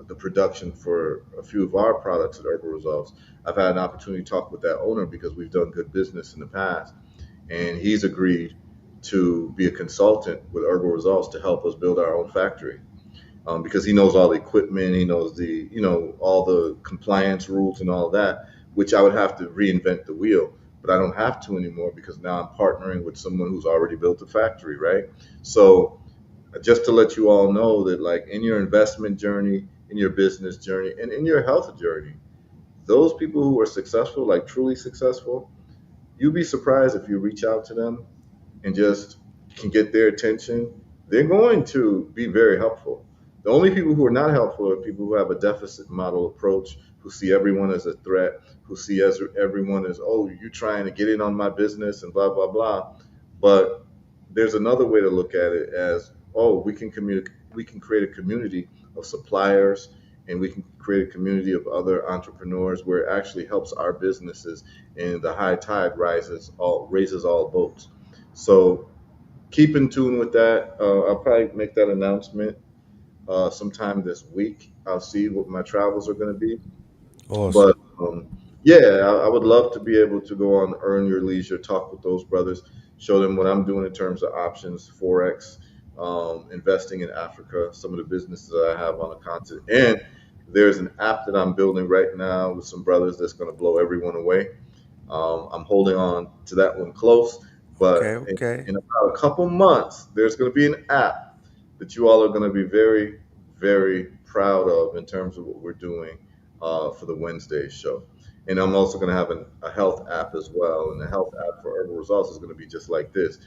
the production for a few of our products at Herbal Results, I've had an opportunity to talk with that owner because we've done good business in the past and he's agreed to be a consultant with Herbal Results to help us build our own factory. Because he knows all the equipment, he knows all the compliance rules and all that, which I would have to reinvent the wheel, but I don't have to anymore because now I'm partnering with someone who's already built a factory, right? So just to let you all know that like in your investment journey, in your business journey, and in your health journey, those people who are successful, like truly successful, you'd be surprised if you reach out to them and just can get their attention, they're going to be very helpful. The only people who are not helpful are people who have a deficit model approach, who see everyone as a threat, who see as everyone as, oh, you're trying to get in on my business and blah, blah, blah. But there's another way to look at it as, oh, we can create a community of suppliers and we can create a community of other entrepreneurs where it actually helps our businesses and the high tide raises all boats. So keep in tune with that. I'll probably make that announcement sometime this week. I'll see what my travels are going to be. But Awesome. yeah, I would love to be able to go on Earn Your Leisure, talk with those brothers, show them what I'm doing in terms of options, Forex, investing in Africa, some of the businesses that I have on the continent. And there's an app that I'm building right now with some brothers that's going to blow everyone away. I'm holding on to that one close, Okay, but okay. in about a couple months, there's going to be an app that you all are going to be very, very proud of in terms of what we're doing for the Wednesday show. And I'm also going to have a health app as well. And the health app for Herbal Results is going to be just like this.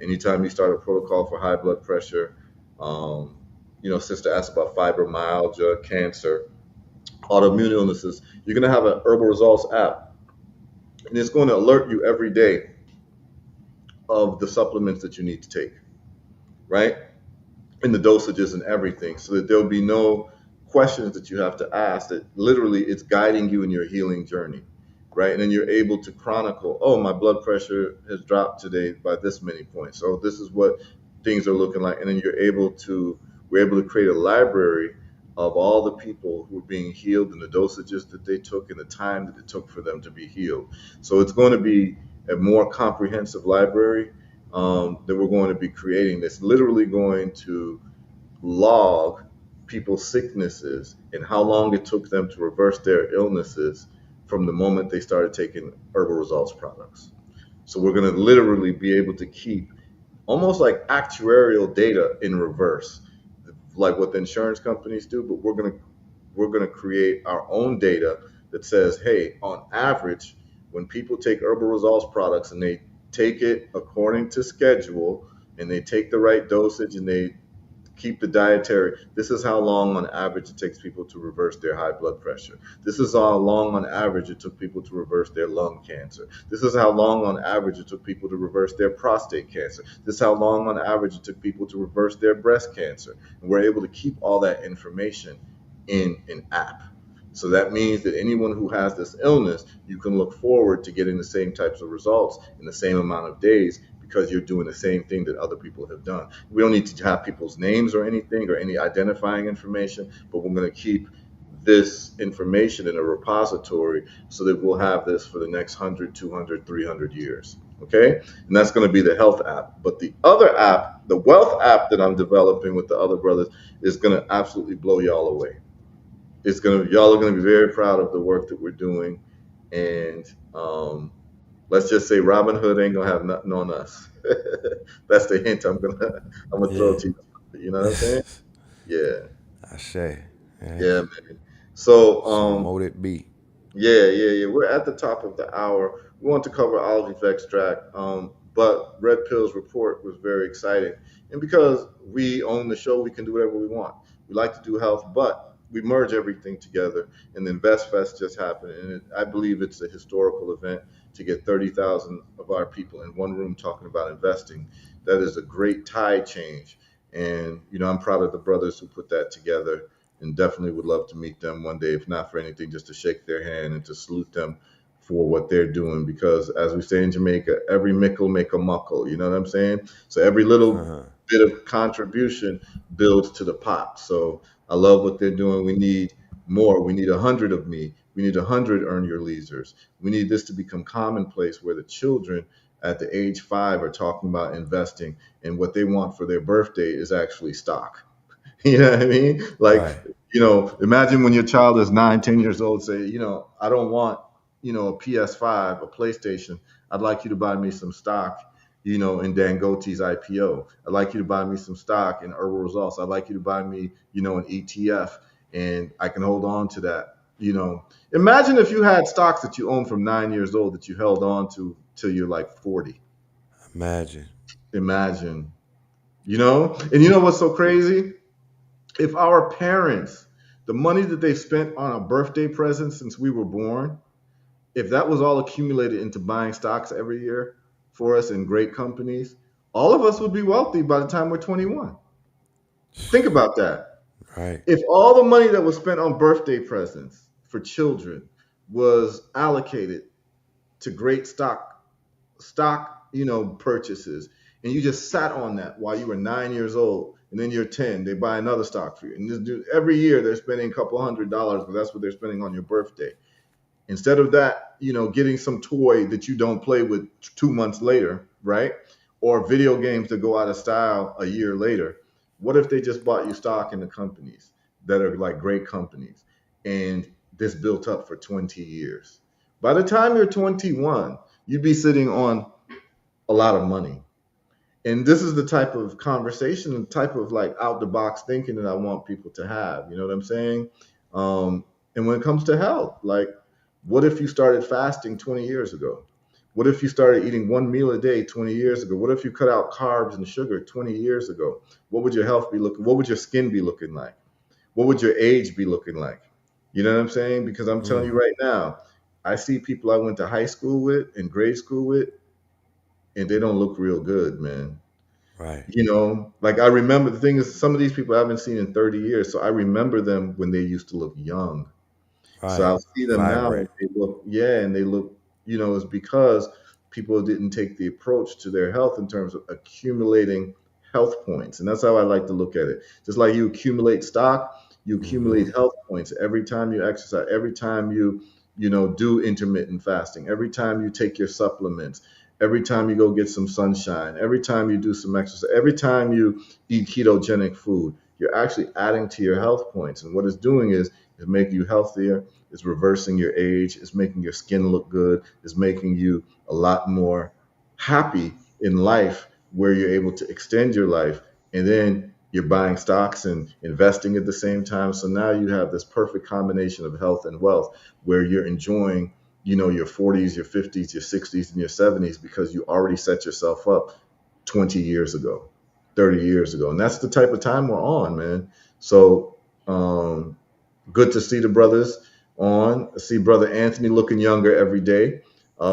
Anytime you start a protocol for high blood pressure, um, sister asked about fibromyalgia, cancer, autoimmune illnesses, you're going to have an Herbal Results app and it's going to alert you every day of the supplements that you need to take, right? And the dosages and everything, so that there'll be no questions that you have to ask, that literally it's guiding you in your healing journey, right? And then you're able to chronicle, oh, my blood pressure has dropped today by this many points. So this is what things are looking like. And then we're able to create a library of all the people who were being healed and the dosages that they took and the time that it took for them to be healed. So it's going to be a more comprehensive library that we're going to be creating that's literally going to log people's sicknesses and how long it took them to reverse their illnesses from the moment they started taking herbal results products. So we're going to literally be able to keep almost like actuarial data in reverse, like what the insurance companies do, but we're going to create our own data that says, hey, on average, when people take herbal results products and they take it according to schedule and they take the right dosage and they keep the dietary, this is how long on average it takes people to reverse their high blood pressure. This is how long on average it took people to reverse their lung cancer. This is how long on average it took people to reverse their prostate cancer. This is how long on average it took people to reverse their breast cancer. And we're able to keep all that information in an app. So that means that anyone who has this illness, you can look forward to getting the same types of results in the same amount of days because you're doing the same thing that other people have done. We don't need to have people's names or anything or any identifying information, but we're going to keep this information in a repository so that we'll have this for the next 100, 200, 300 years. Okay? And that's going to be the health app. But the other app, the wealth app that I'm developing with the other brothers, is going to absolutely blow y'all away. Y'all are gonna be very proud of the work that we're doing, and let's just say Robin Hood ain't gonna have nothing on us. That's the hint I'm gonna throw Yeah. to you. You know what I'm saying? Yeah, Ashe. Yeah. yeah, man. So So mote it be. yeah. We're at the top of the hour. We want to cover olive extract, but Red Pill's report was very exciting. And because we own the show, we can do whatever we want. We like to do health, but we merge everything together. And the Invest Fest just happened, and I believe it's a historical event to get 30,000 of our people in one room talking about investing. That is a great tide change. And, I'm proud of the brothers who put that together and definitely would love to meet them one day, if not for anything, just to shake their hand and to salute them for what they're doing. Because as we say in Jamaica, every mickle make a muckle. You know what I'm saying? So every little Uh-huh. bit of contribution builds to the pot. So I love what they're doing. We need more. We need 100 of me. We need 100 earn your leisers. We need this to become commonplace where the children at the age 5 are talking about investing, and what they want for their birthday is actually stock. You know what I mean? Like, Right. imagine when your child is 9, 10 years old, say, I don't want, a PS5, a PlayStation. I'd like you to buy me some stock, in Dangote's IPO. I'd like you to buy me some stock in Herbal Results. I'd like you to buy me, an ETF, and I can hold on to that. Imagine if you had stocks that you owned from 9 years old that you held on to till you're like 40. Imagine. Imagine, and you know what's so crazy? If our parents, the money that they spent on a birthday present since we were born, if that was all accumulated into buying stocks every year for us in great companies, all of us would be wealthy by the time we're 21. Think about that. Right. If all the money that was spent on birthday presents for children was allocated to great stock, purchases, and you just sat on that while you were 9 years old, and then you're 10, they buy another stock for you. And every year they're spending a couple $100, but that's what they're spending on your birthday. Instead of that, getting some toy that you don't play with 2 months later, right? Or video games that go out of style a year later. What if they just bought you stock in the companies that are like great companies, and this built up for 20 years? By the time you're 21, you'd be sitting on a lot of money. And this is the type of conversation and type of like out the box thinking that I want people to have. You know what I'm saying? And when it comes to health, like, what if you started fasting 20 years ago? What if you started eating one meal a day 20 years ago? What if you cut out carbs and sugar 20 years ago? What would your health be looking? What would your skin be looking like? What would your age be looking like? You know what I'm saying? Because I'm telling you Mm. right now, I see people I went to high school with and grade school with, and they don't look real good, man. Right. Like, I remember, the thing is, some of these people I haven't seen in 30 years, so I remember them when they used to look young. So Right. I'll see them now and Vibrant. they look, yeah, and they look, it's because people didn't take the approach to their health in terms of accumulating health points. And that's how I like to look at it. Just like you accumulate stock, You Mm-hmm. accumulate health points every time you exercise, every time you do intermittent fasting, every time you take your supplements, every time you go get some sunshine, every time you do some exercise, every time you eat ketogenic food. You're actually adding to your health points. And what it's doing is making you healthier, it's reversing your age, it's making your skin look good, it's making you a lot more happy in life where you're able to extend your life. And then you're buying stocks and investing at the same time. So now you have this perfect combination of health and wealth where you're enjoying, your 40s, your 50s, your 60s, and your 70s because you already set yourself up 20 years ago, 30 years ago. And that's the type of time we're on, man. So good to see the brothers on. I see brother Anthony looking younger every day.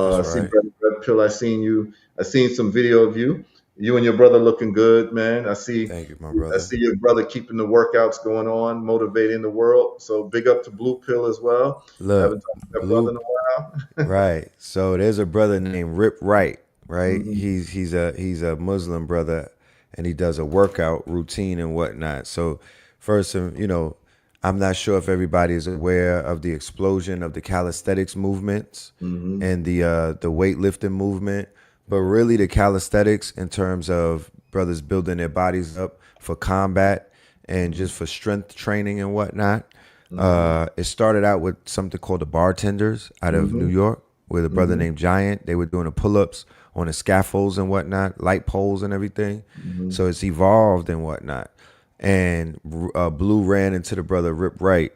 That's I see right. brother Red Pill. I seen you. I seen some video of you. You and your brother looking good, man. I see. Thank you, my I brother. see your brother keeping the workouts going on, motivating the world. So big up to Blue Pill as well. I haven't Look, talked to that brother Blue. in a while. Right. So there's a brother named Rip Wright. Right. Hmm. He's a Muslim brother, and he does a workout routine and whatnot. So first, I'm not sure if everybody is aware of the explosion of the calisthenics movements Hmm. and the weightlifting movement, but really the calisthenics in terms of brothers building their bodies up for combat and just for strength training and whatnot. Hmm. It started out with something called the bartenders out of New Hmm. York, with a brother Hmm. named Giant. They were doing the pull-ups on the scaffolds and whatnot, light poles and everything. Hmm. So it's evolved and whatnot. And Blue ran into the brother Rip Wright,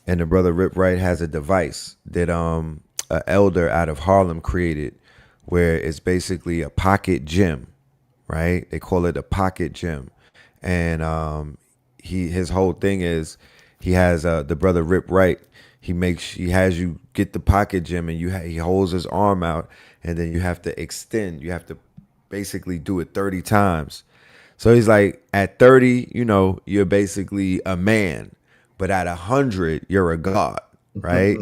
and the brother Rip Wright has a device that a elder out of Harlem created, where it's basically a pocket gym, right? They call it a pocket gym, and his whole thing is he has the brother Rip Wright. He has you get the pocket gym, and he holds his arm out, and then you have to extend. You have to basically do it 30 times. So he's like, at 30, you're basically a man, but at 100, you're a god, right?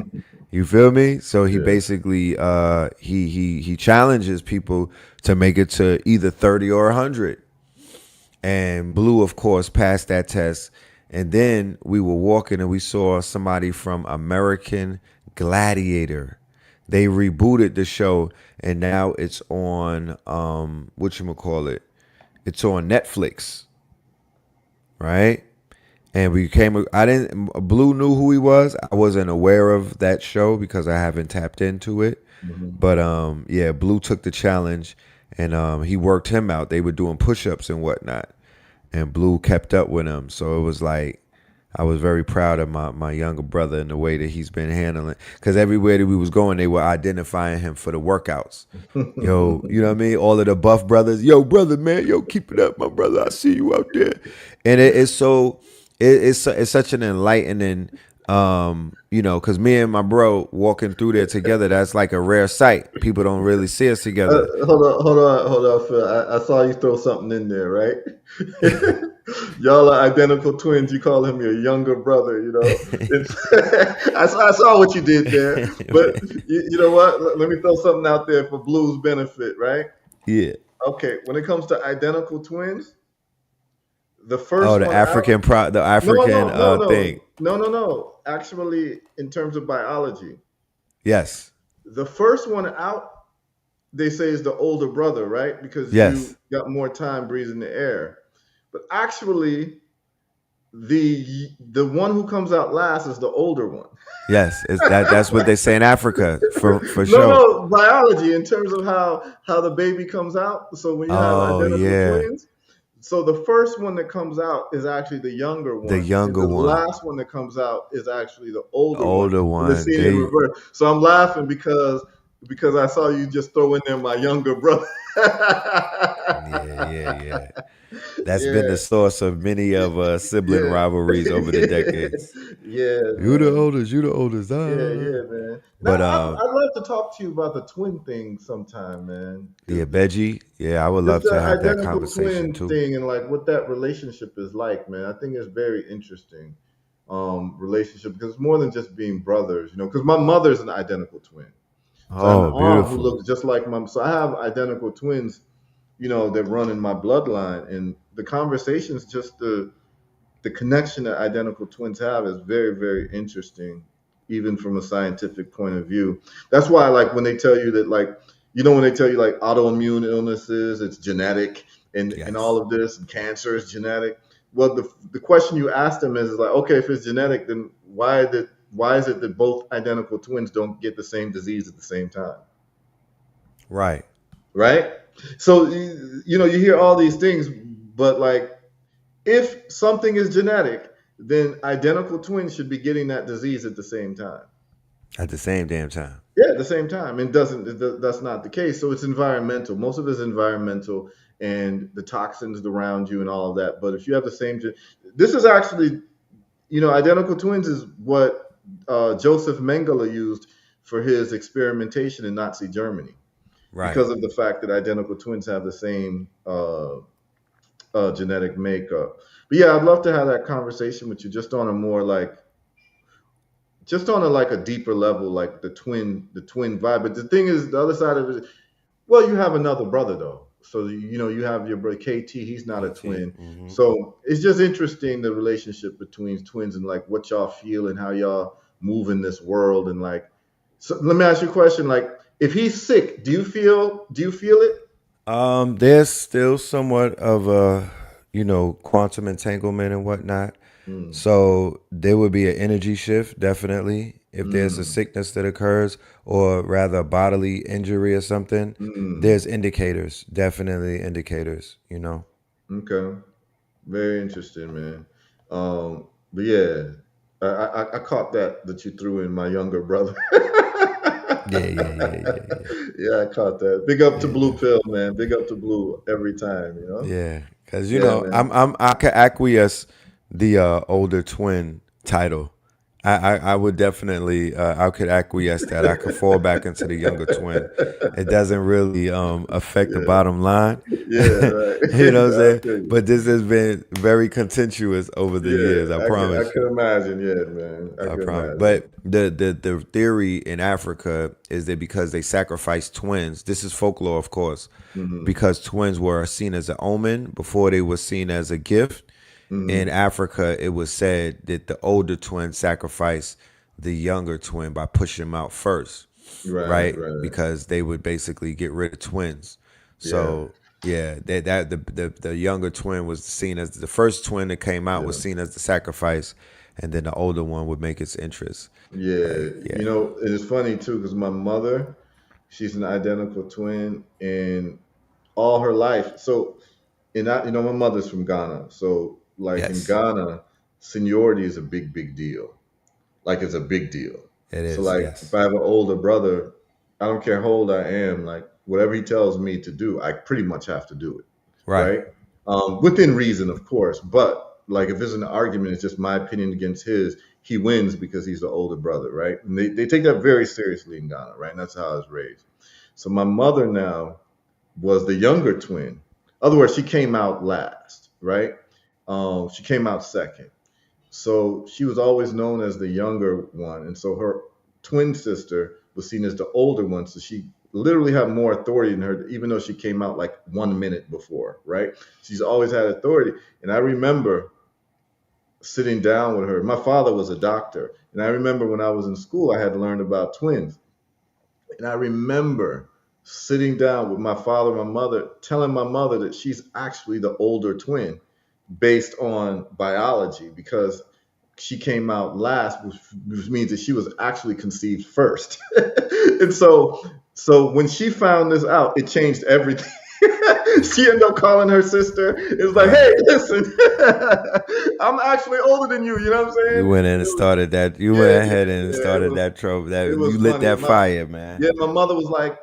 You feel me? So he Yeah. basically he challenges people to make it to either 30 or 100. And Blue, of course, passed that test. And then we were walking and we saw somebody from American Gladiator. They rebooted the show and now it's on whatchamacallit. It's on Netflix, right? And I didn't, Blue knew who he was. I wasn't aware of that show because I haven't tapped into it. Hmm. But yeah, Blue took the challenge and he worked him out. They were doing push-ups and whatnot, and Blue kept up with him. So it was like I was very proud of my younger brother and the way that he's been handling. Because everywhere that we was going, they were identifying him for the workouts. Yo, you know what I mean? All of the buff brothers, yo, brother, man, yo, keep it up, my brother. I see you out there, and it's such an enlightening, because me and my bro walking through there together, that's like a rare sight. People don't really see us together. Hold on, Phil. I saw you throw something in there, right? Y'all are identical twins. You call him your younger brother. It's I saw what you did there. But you know what? Let me throw something out there for Blue's benefit, right? Yeah. Okay, when it comes to identical twins, the Oh, first one out. The No, African no, no, thing. no, no, no, no. Actually, in terms of biology, Yes. the first one out they say is the older brother, right? Because you Yes. got more time breathing the air. But actually, the one who comes out last is the older one. Yes. That's what they say in Africa for No, sure. no, biology in terms of how the baby comes out. So when you have Oh identical yeah. twins, so the first one that comes out is actually the younger The one, and younger the one. last one that comes out is actually the The older one. older But it's one. seen in reverse. So I'm laughing because I saw you just throw in there my younger brother. Yeah. That's been Yeah, the source of many of sibling yeah, rivalries over the decades. yeah, You the man. oldest, you the oldest. Yeah, man. Now But I'd love to talk to you about the twin thing sometime, man. yeah, Because Benji, yeah, I would just love to the have that identical conversation twin too. thing and like what that relationship is like, man. I think it's very interesting relationship because it's more than just being brothers, because my mother's an identical twin. So I have an Oh, aunt who beautiful. looks just like mom. So I have identical twins, that run in my bloodline. And the conversations just the connection that identical twins have is very, very interesting, even from a scientific point of view. That's why, like, when they tell you that, like, when they tell you like autoimmune illnesses, it's genetic, and all Yes. of this, and cancer is genetic. Well, the question you ask them is like, okay, if it's genetic, then why is it that both identical twins don't get the same disease at the same time? Right. Right? So you hear all these things, but like, if something is genetic, then identical twins should be getting that disease at the same time. At the same damn time. Yeah, at the same time. And that's not the case. So it's environmental. Most of it is environmental, and the toxins around you and all of that. But if you have the same, this is actually, identical twins is what Joseph Mengele used for his experimentation in Nazi Germany, Right. because of the fact that identical twins have the same genetic makeup. But yeah, I'd love to have that conversation with you, just on a more like, just on a like a deeper level, like the twin vibe. But the thing is, the other side of it, well, you have another brother though. So you have your brother KT. He's not a KT. twin. Hmm. So it's just interesting, the relationship between twins, and like what y'all feel and how y'all move in this world. And like, so let me ask you a question. Like, if he's sick, do you feel it? There's still somewhat of a, quantum entanglement and whatnot. Mm, So there would be an energy shift, definitely, if there's a mm, sickness that occurs, or rather a bodily injury or something. mm. There's indicators, definitely indicators. Okay. Very interesting, man. But yeah, I caught that you threw in my younger brother. Yeah, yeah, yeah, yeah, yeah. Yeah, I caught that. Big up to Yeah, Blue definitely. Pill, man. Big up to Blue every time. Yeah, because Yeah, man. I could acquiesce the older twin title. I would definitely I could acquiesce that. I could fall back into the younger twin. It doesn't really affect the Yeah, bottom line. yeah, right. You know what I'm I saying? feel you. But this has been very contentious over the years. I Yeah, I promise can you. imagine. Yeah, man. I I can promise. imagine. But the theory in Africa is that because they sacrificed twins, this is folklore, of course, Hmm. because twins were seen as an omen before they were seen as a gift. In Hmm. Africa, it was said that the older twin sacrificed the younger twin by pushing him out first, Right, right? right. Because they would basically get rid of twins. Yeah, So yeah, that the younger twin was seen as the first twin that came out was yeah. seen as the sacrifice, and then the older one would make its interest. Yeah, Like yeah, it's funny too, because my mother, she's an identical twin, and all her life. So, my mother's from Ghana. So, like in yes, Ghana, seniority is a big, big deal. Like, it's a big deal. it So, is. like, if Yes, I have an older brother, I don't care how old I am. Like, whatever he tells me to do, I pretty much have to do it, right. right? Within reason, of course. But like, if it's an argument, it's just my opinion against his. He wins because he's the older brother, right? And they take that very seriously in Ghana, right? And that's how I was raised. So my mother now was the younger twin. In other words, she came out last, right? She came out second. So she was always known as the younger one. And so her twin sister was seen as the older one. So she literally had more authority than her, even though she came out like 1 minute before, right? She's always had authority. And I remember sitting down with her. My father was a doctor. And I remember when I was in school, I had learned about twins. And I remember sitting down with my father and my mother, telling my mother that she's actually the older twin based on biology, because she came out last, which means that she was actually conceived first. And so when she found this out, it changed everything. She ended up calling her sister. It was like, Right. hey, listen, I'm actually older than you. You know what I'm You saying? went in and started that. You Yeah, went yeah, ahead and yeah. started that trouble. It That you was lit funny. that fire, man. Yeah, my mother was like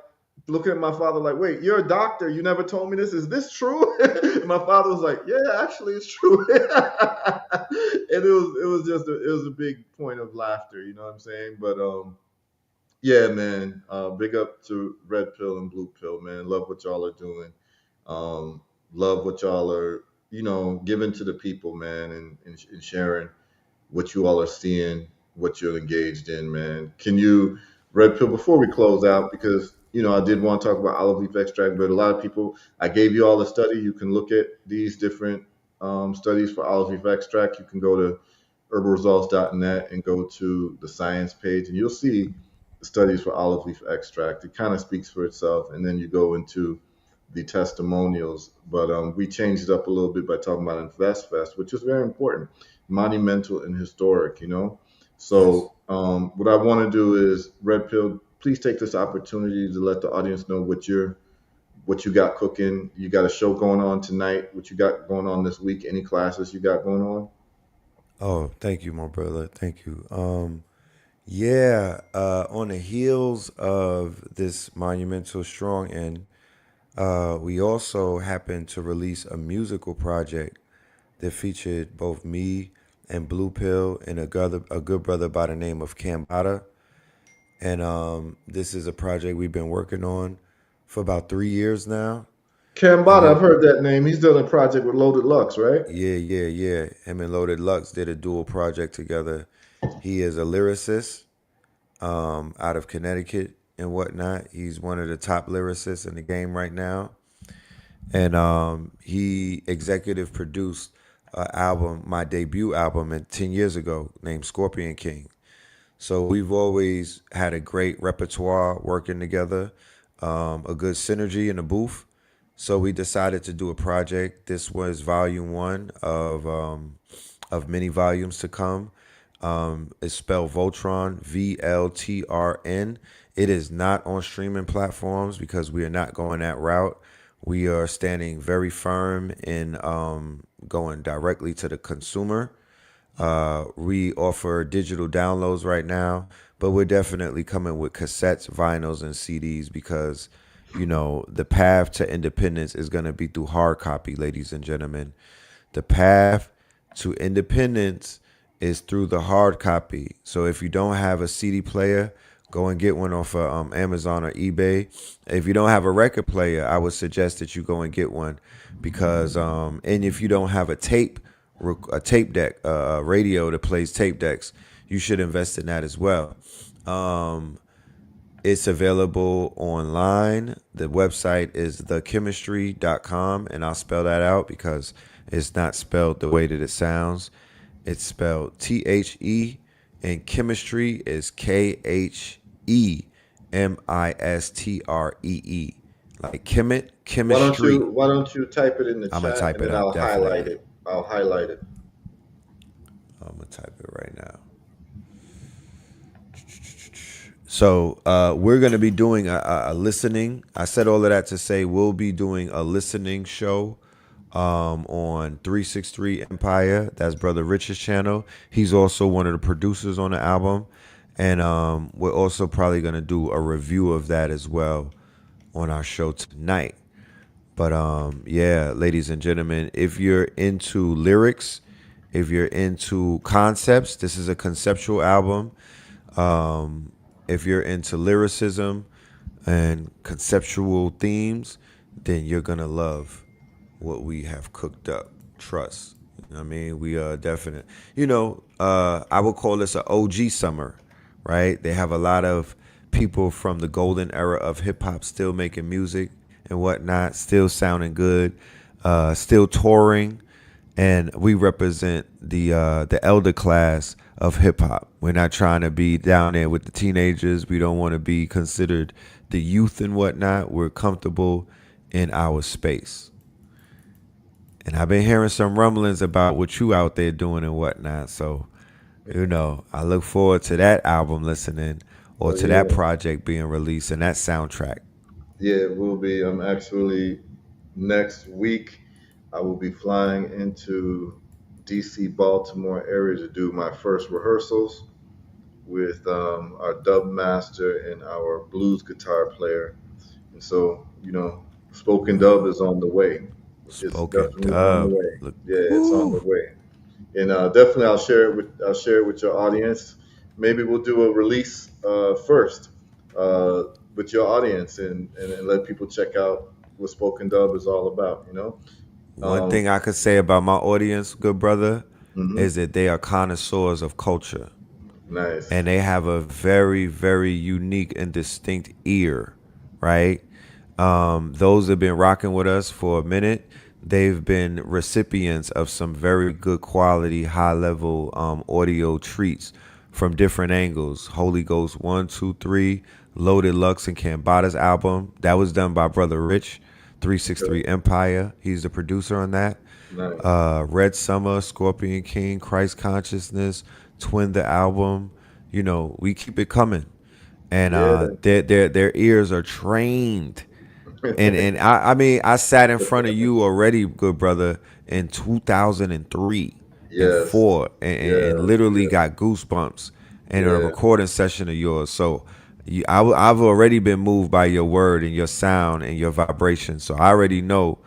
looking at my father like, wait, you're a doctor. You never told me this. Is this true? And my father was like, yeah, actually it's true. And it was a big point of laughter, you know what I'm saying? But yeah, man, big up to Red Pill and Blue Pill, man. Love what y'all are doing. Um, love what y'all are, giving to the people, man, and sharing what you all are seeing, what you're engaged in, man. Can you, Red Pill, before we close out, because I did want to talk about olive leaf extract, but a lot of people, I gave you all the study. You can look at these different studies for olive leaf extract, you can go to herbalresults.net and go to the science page, and you'll see the studies for olive leaf extract. It kind of speaks for itself, and then you go into the testimonials. But we changed it up a little bit by talking about Invest Fest, which is very important, monumental and historic, you know. Yes. So what I want to do is, Red Pill, please take this opportunity to let the audience know what you got cooking. You got a show going on tonight. What you got going on this week? Any classes you got going on? Oh, thank you, my brother. Thank you. Yeah, on the heels of this monumental strong end, we also happened to release a musical project that featured both me and Blue Pill and a good brother by the name of Cambada. And this is a project we've been working on for about 3 years now. And Cambada, it, I've heard that name. He's done a project with Loaded Lux, right? yeah. Him and Loaded Lux did a dual project together. He is a lyricist out of Connecticut and whatnot. He's one of the top lyricists in the game right now. And he executive produced an album, my debut album, 10 years ago, named Scorpion King. So we've always had a great repertoire working together, a good synergy in the booth. So we decided to do a project. This was volume one of many volumes to come. It's spelled Voltron, VLTRN. It is not on streaming platforms because we are not going that route. We are standing very firm in going directly to the consumer. We offer digital downloads right now, but we're definitely coming with cassettes, vinyls, and CDs because, you know, the path to independence is going to be through hard copy, ladies and gentlemen. The path to independence is through the hard copy. So if you don't have a CD player, go and get one off of Amazon or eBay. If you don't have a record player, I would suggest that you go and get one because, and if you don't have a tape deck, a radio that plays tape decks, you should invest in that as well. It's available online. The website is thechemistry.com, and I'll spell that out because it's not spelled the way that it sounds. It's spelled THE, and chemistry is KHEMISTREE. Like chemistry. Why don't you type it in the I'm gonna chat type and it then up I'll highlight definitely. it. I'll highlight it. I'm gonna type it right now. So we're going to be doing a listening. I said all of that to say we'll be doing a listening show on 363 Empire. That's Brother Rich's channel. He's also one of the producers on the album. And we're also probably going to do a review of that as well on our show tonight. But yeah, ladies and gentlemen, if you're into lyrics, if you're into concepts, this is a conceptual album. If you're into lyricism and conceptual themes, then you're gonna love what we have cooked up. Trust. You know what I mean, we are definite. You know, I would call this an OG summer, right? They have a lot of people from the golden era of hip hop still making music and whatnot, still sounding good, still touring, and we represent the elder class of hip hop. We're not trying to be down there with the teenagers. We don't want to be considered the youth and whatnot. We're comfortable in our space. And I've been hearing some rumblings about what you out there doing and whatnot. So, you know, I look forward to that album listening or Oh to that yeah, project being released and that soundtrack. yeah. It will be. Actually next week. I will be flying into DC, Baltimore area to do my first rehearsals with our dub master and our blues guitar player. And so, you know, spoken dub is on the way. It's Spoken definitely on the dub. way. Look, Yeah, it's on the woo. way. And definitely, I'll share it with your audience. Maybe we'll do a release first uh, with your audience and let people check out what spoken dub is all about. You know. One Um, thing I could say about my audience, good brother, mhm. is that they are connoisseurs of culture. Nice. And they have a very, very unique and distinct ear, right? Those that have been rocking with us for a minute, they've been recipients of some very good quality, high level audio treats from different angles. Holy Ghost 1, 2, 3, Loaded Lux and Cambada's album. That was done by Brother Rich, Okay. 363 Empire. He's the producer on that. Nice. Red Summer, Scorpion King, Christ Consciousness, Twin the album. You know, we keep it coming. And Yeah. their ears are trained. And I mean, I sat in front of you already, good brother, in 2003 and Yes. four, and Yeah. literally Yeah. got goosebumps in a Yeah. recording session of yours. So I've already been moved by your word and your sound and your vibration. So I already know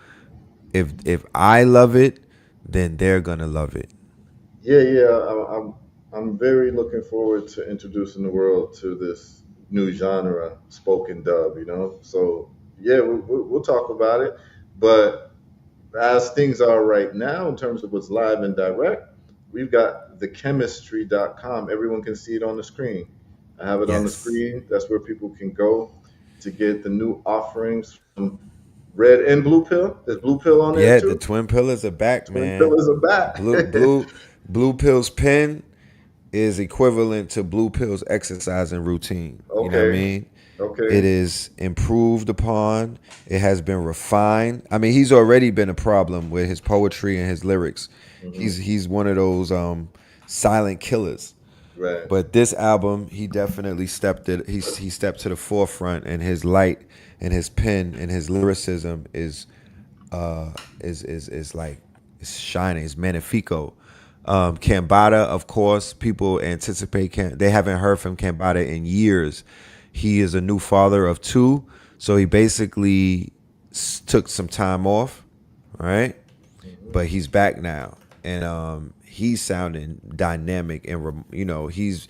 if I love it, then they're gonna love it. Yeah. Yeah. I'm very looking forward to introducing the world to this new genre, spoken dub. So yeah, we'll talk about it. But as things are right now, in terms of what's live and direct, we've got thechemistry.com. Everyone can see it on the screen. I have it on the Yes. screen. That's where people can go to get the new offerings from Red and Blue Pill. Is Blue Pill on there Yeah, the too? twin pillars are back, Twin man. Pillars are back. Blue blue blue pill's pen is equivalent to blue pill's exercise and routine. You know what I Okay. mean? It Okay. is improved upon. It has been refined. I mean, he's already been a problem with his poetry and his lyrics. Hmm. He's one of those silent killers. Right. But this album, he definitely stepped it. He stepped to the forefront, and his light and his pen and his lyricism uh is like it's shining. It's magnifico. Cambada, of course, people anticipate. They haven't heard from Cambada in years. He is a new father of two, so he basically took some time off, right? Hmm. But he's back now, and he's sounding dynamic, and he's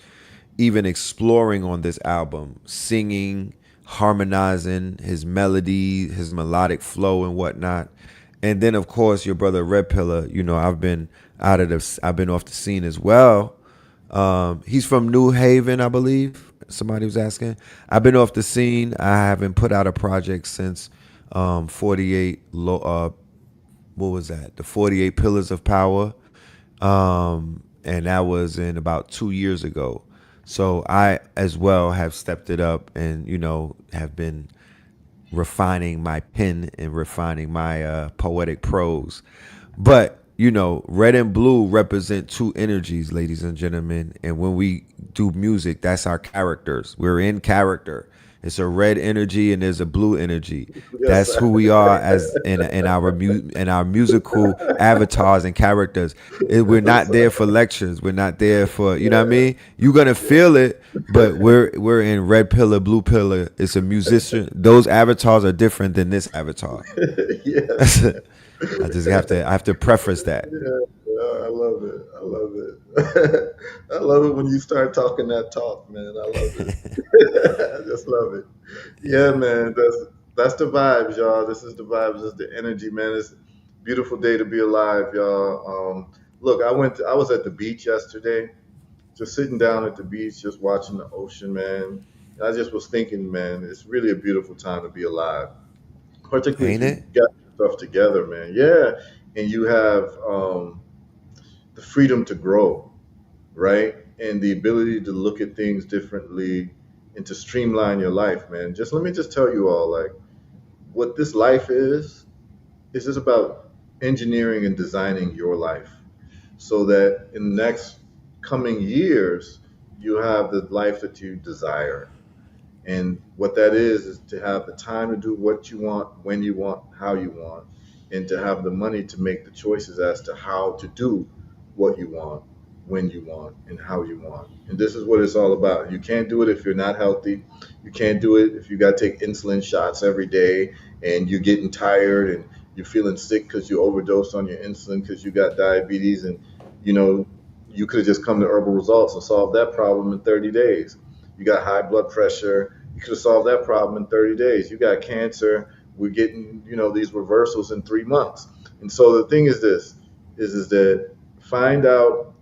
even exploring on this album, singing, harmonizing his melody, his melodic flow, and whatnot. And then, of course, your brother Red Pillar. I've been off the scene as well. He's from New Haven, I believe. Somebody was asking. I've been off the scene. I haven't put out a project since 48 what was that? The 48 Pillars of Power. And that was in about 2 years ago. So I as well have stepped it up and, have been refining my pen and refining my poetic prose. But, red and blue represent two energies, ladies and gentlemen. And when we do music, that's our characters. We're in character. It's a red energy and there's a blue energy. Yes, That's sir. who we are as in our musical avatars and characters. We're Yes, not there sir. for lectures. We're not there for you know what I Yeah. mean. You're gonna feel it, but we're in red pillar, blue pillar. It's a musician. Those avatars are different than this avatar. Yes. I have to preface that. Yeah, I love it. I love it. I love it when you start talking that talk, man. I love it. I just love it. Yeah, Yeah. man. That's the vibes, y'all. This is the vibes. This is the energy, man. It's a beautiful day to be alive, y'all. Look, I was at the beach yesterday, just sitting down at the beach, just watching the ocean, man. And I just was thinking, man, it's really a beautiful time to be alive, particularly if Ain't you it? got your stuff together, man. Yeah, and you have the freedom to grow, right? And the ability to look at things differently and to streamline your life, man. Just let me just tell you all, like, what this life is just about engineering and designing your life so that in the next coming years, you have the life that you desire. And what that is to have the time to do what you want, when you want, how you want, and to have the money to make the choices as to how to do what you want, when you want, and how you want. And this is what it's all about. You can't do it if you're not healthy. You can't do it if you got to take insulin shots every day and you're getting tired and you're feeling sick because you overdosed on your insulin because you got diabetes and you know you could have just come to herbal results and solved that problem in 30 days. You got high blood pressure, you could have solved that problem in 30 days. You got cancer, we're getting, these reversals in 3 months. And so the thing is this, is that find out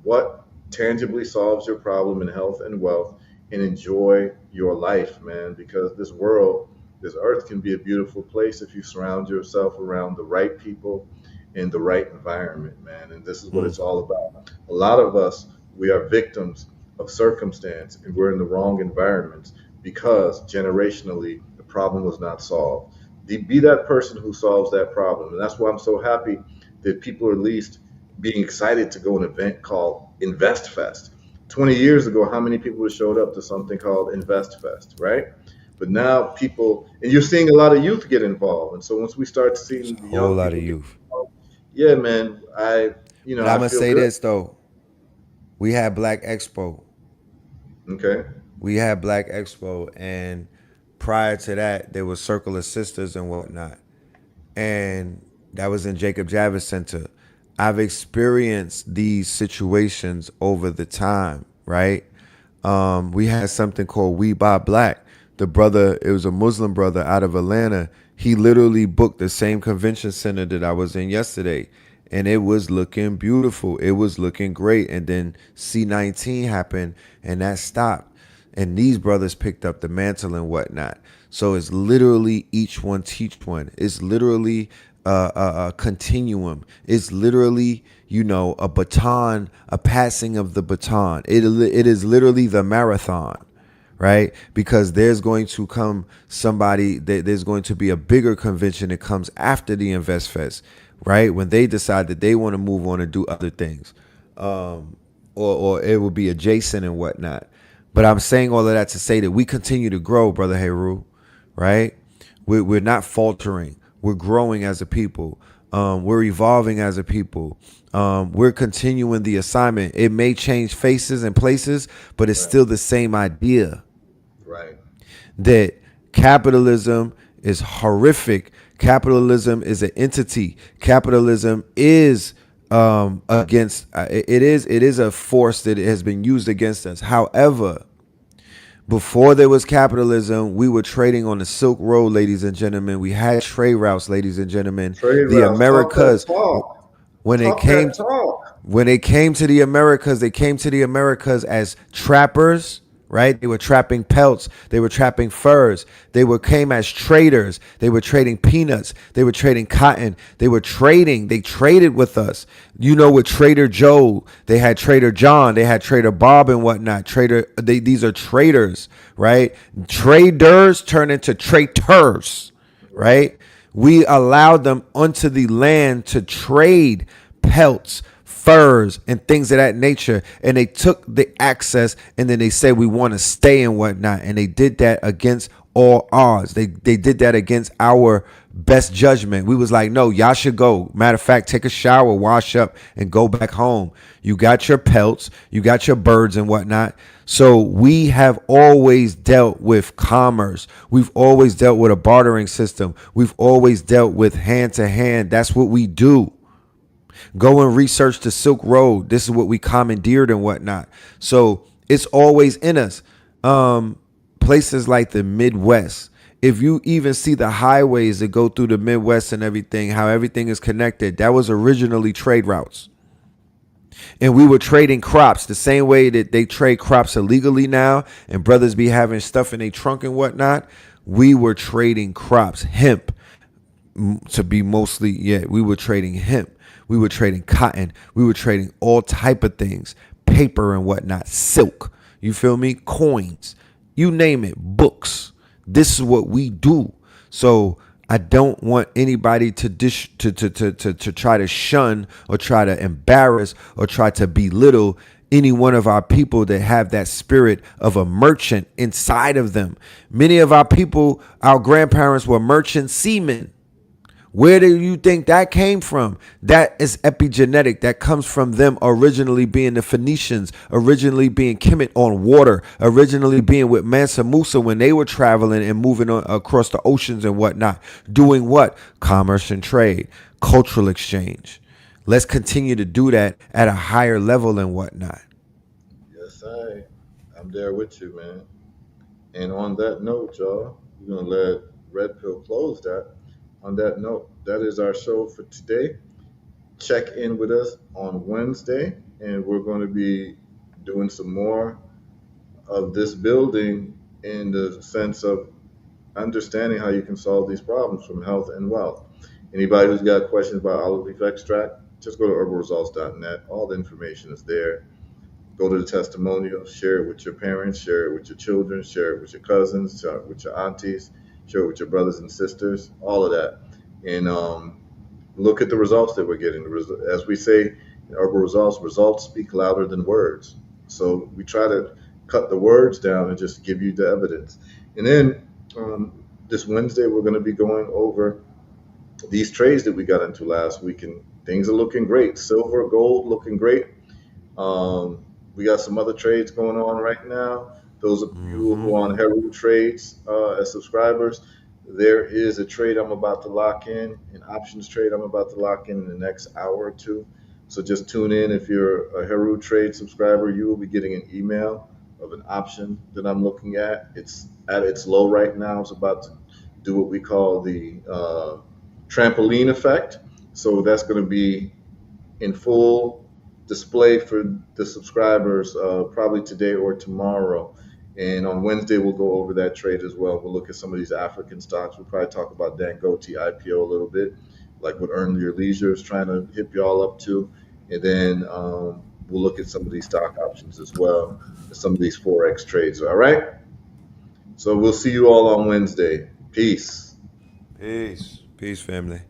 what tangibly solves your problem in health and wealth and enjoy your life, man, because this world This earth can be a beautiful place if you surround yourself around the right people in the right environment, man. And this is what Mm. it's all about. A lot of us, we are victims of circumstance and we're in the wrong environments because generationally the problem was not solved. Be that person who solves that problem. And that's why I'm so happy that people are at least being excited to go to an event called Invest Fest. 20 years ago, how many people would have showed up to something called Invest Fest, right? But now people, and you're seeing a lot of youth get involved. And so once we start It's seeing a the whole young lot of people get youth. involved, yeah, man, But I I'm gonna feel say good. this though. We had Black Expo. Okay. We had Black Expo, and prior to that, there was Circle of Sisters and whatnot, and that was in Jacob Javits Center. I've experienced these situations over the time, right? We had something called We Buy Black. The brother, it was a Muslim brother out of Atlanta. He literally booked the same convention center that I was in yesterday. And it was looking beautiful. It was looking great. And then C19 happened and that stopped. And these brothers picked up the mantle and whatnot. So it's literally each one teach one. It's literally a continuum. It's literally, a baton, a passing of the baton. It is literally the marathon, right? Because there's going to come somebody, there's going to be a bigger convention that comes after the Invest Fest, right? When they decide that they want to move on and do other things, or it will be adjacent and whatnot. But I'm saying all of that to say that we continue to grow, Brother Heru, right? We're not faltering. We're growing as a people. We're evolving as a people. We're continuing the assignment. It may change faces and places, but it's Right. still the same idea Right. that capitalism is horrific. Capitalism is an entity. Capitalism is against. It is a force that has been used against us. However, before there was capitalism, we were trading on the Silk Road, ladies and gentlemen. We had trade routes, ladies and gentlemen. Trade The routes. Talk that Americas, talk. when they Talk came that talk. when they came to the Americas, they came to the Americas as trappers, right? They were trapping pelts, they were trapping furs, came as traders, they were trading peanuts, they were trading cotton, they traded with us. With Trader Joe, they had Trader John, they had Trader Bob and whatnot. These are traders, right? Traders turn into traitors, Right. right? We allowed them onto the land to trade pelts, furs, and things of that nature. And they took the access and then they said, we want to stay and whatnot. And they did that against all odds. They did that against our best judgment. We was like, no, y'all should go. Matter of fact, take a shower, wash up, and go back home. You got your pelts, you got your birds and whatnot. So we have always dealt with commerce. We've always dealt with a bartering system. We've always dealt with hand to hand. That's what we do. Go and research the Silk Road. This is what we commandeered and whatnot. So it's always in us. Places like the Midwest. If you even see the highways that go through the Midwest and everything, how everything is connected, that was originally trade routes. And we were trading crops the same way that they trade crops illegally now, and brothers be having stuff in their trunk and whatnot. We were trading crops, hemp to be mostly, yeah, we were trading hemp. We were trading cotton. We were trading all type of things, paper and whatnot, silk. You feel me? Coins, you name it, books. This is what we do. So I don't want anybody to try to shun or try to embarrass or try to belittle any one of our people that have that spirit of a merchant inside of them. Many of our people, our grandparents were merchant seamen. Where do you think that came from? That is epigenetic. That comes from them originally being the Phoenicians, originally being Kemet on water, originally being with Mansa Musa when they were traveling and moving on across the oceans and whatnot. Doing what? Commerce and trade, cultural exchange. Let's continue to do that at a higher level and whatnot. Yes, I'm there with you, man. And on that note, y'all, we're gonna let Red Pill close that. On that note, that is our show for today. Check in with us on Wednesday, and we're going to be doing some more of this building in the sense of understanding how you can solve these problems from health and wealth. Anybody who's got questions about olive leaf extract, just go to herbalresults.net. All the information is there. Go to the testimonial, share it with your parents, share it with your children, share it with your cousins, share it with your aunties, share it with your brothers and sisters, all of that. And look at the results that we're getting. As we say in herbal results speak louder than words. So we try to cut the words down and just give you the evidence. And then this Wednesday, we're going to be going over these trades that we got into last week, and things are looking great. Silver, gold, looking great. We got some other trades going on right now. Those of you Mm-hmm. who are on Heru trades as subscribers, there is a trade I'm about to lock in, an options trade I'm about to lock in the next hour or two. So just tune in. If you're a Heru trade subscriber, you will be getting an email of an option that I'm looking at. It's at its low right now. It's about to do what we call the trampoline effect. So that's going to be in full display for the subscribers probably today or tomorrow. And on Wednesday, we'll go over that trade as well. We'll look at some of these African stocks. We'll probably talk about Dangote IPO a little bit, like what Earn Your Leisure is trying to hip y'all up to. And then we'll look at some of these stock options as well, and some of these Forex trades. All right. So we'll see you all on Wednesday. Peace. Peace, family.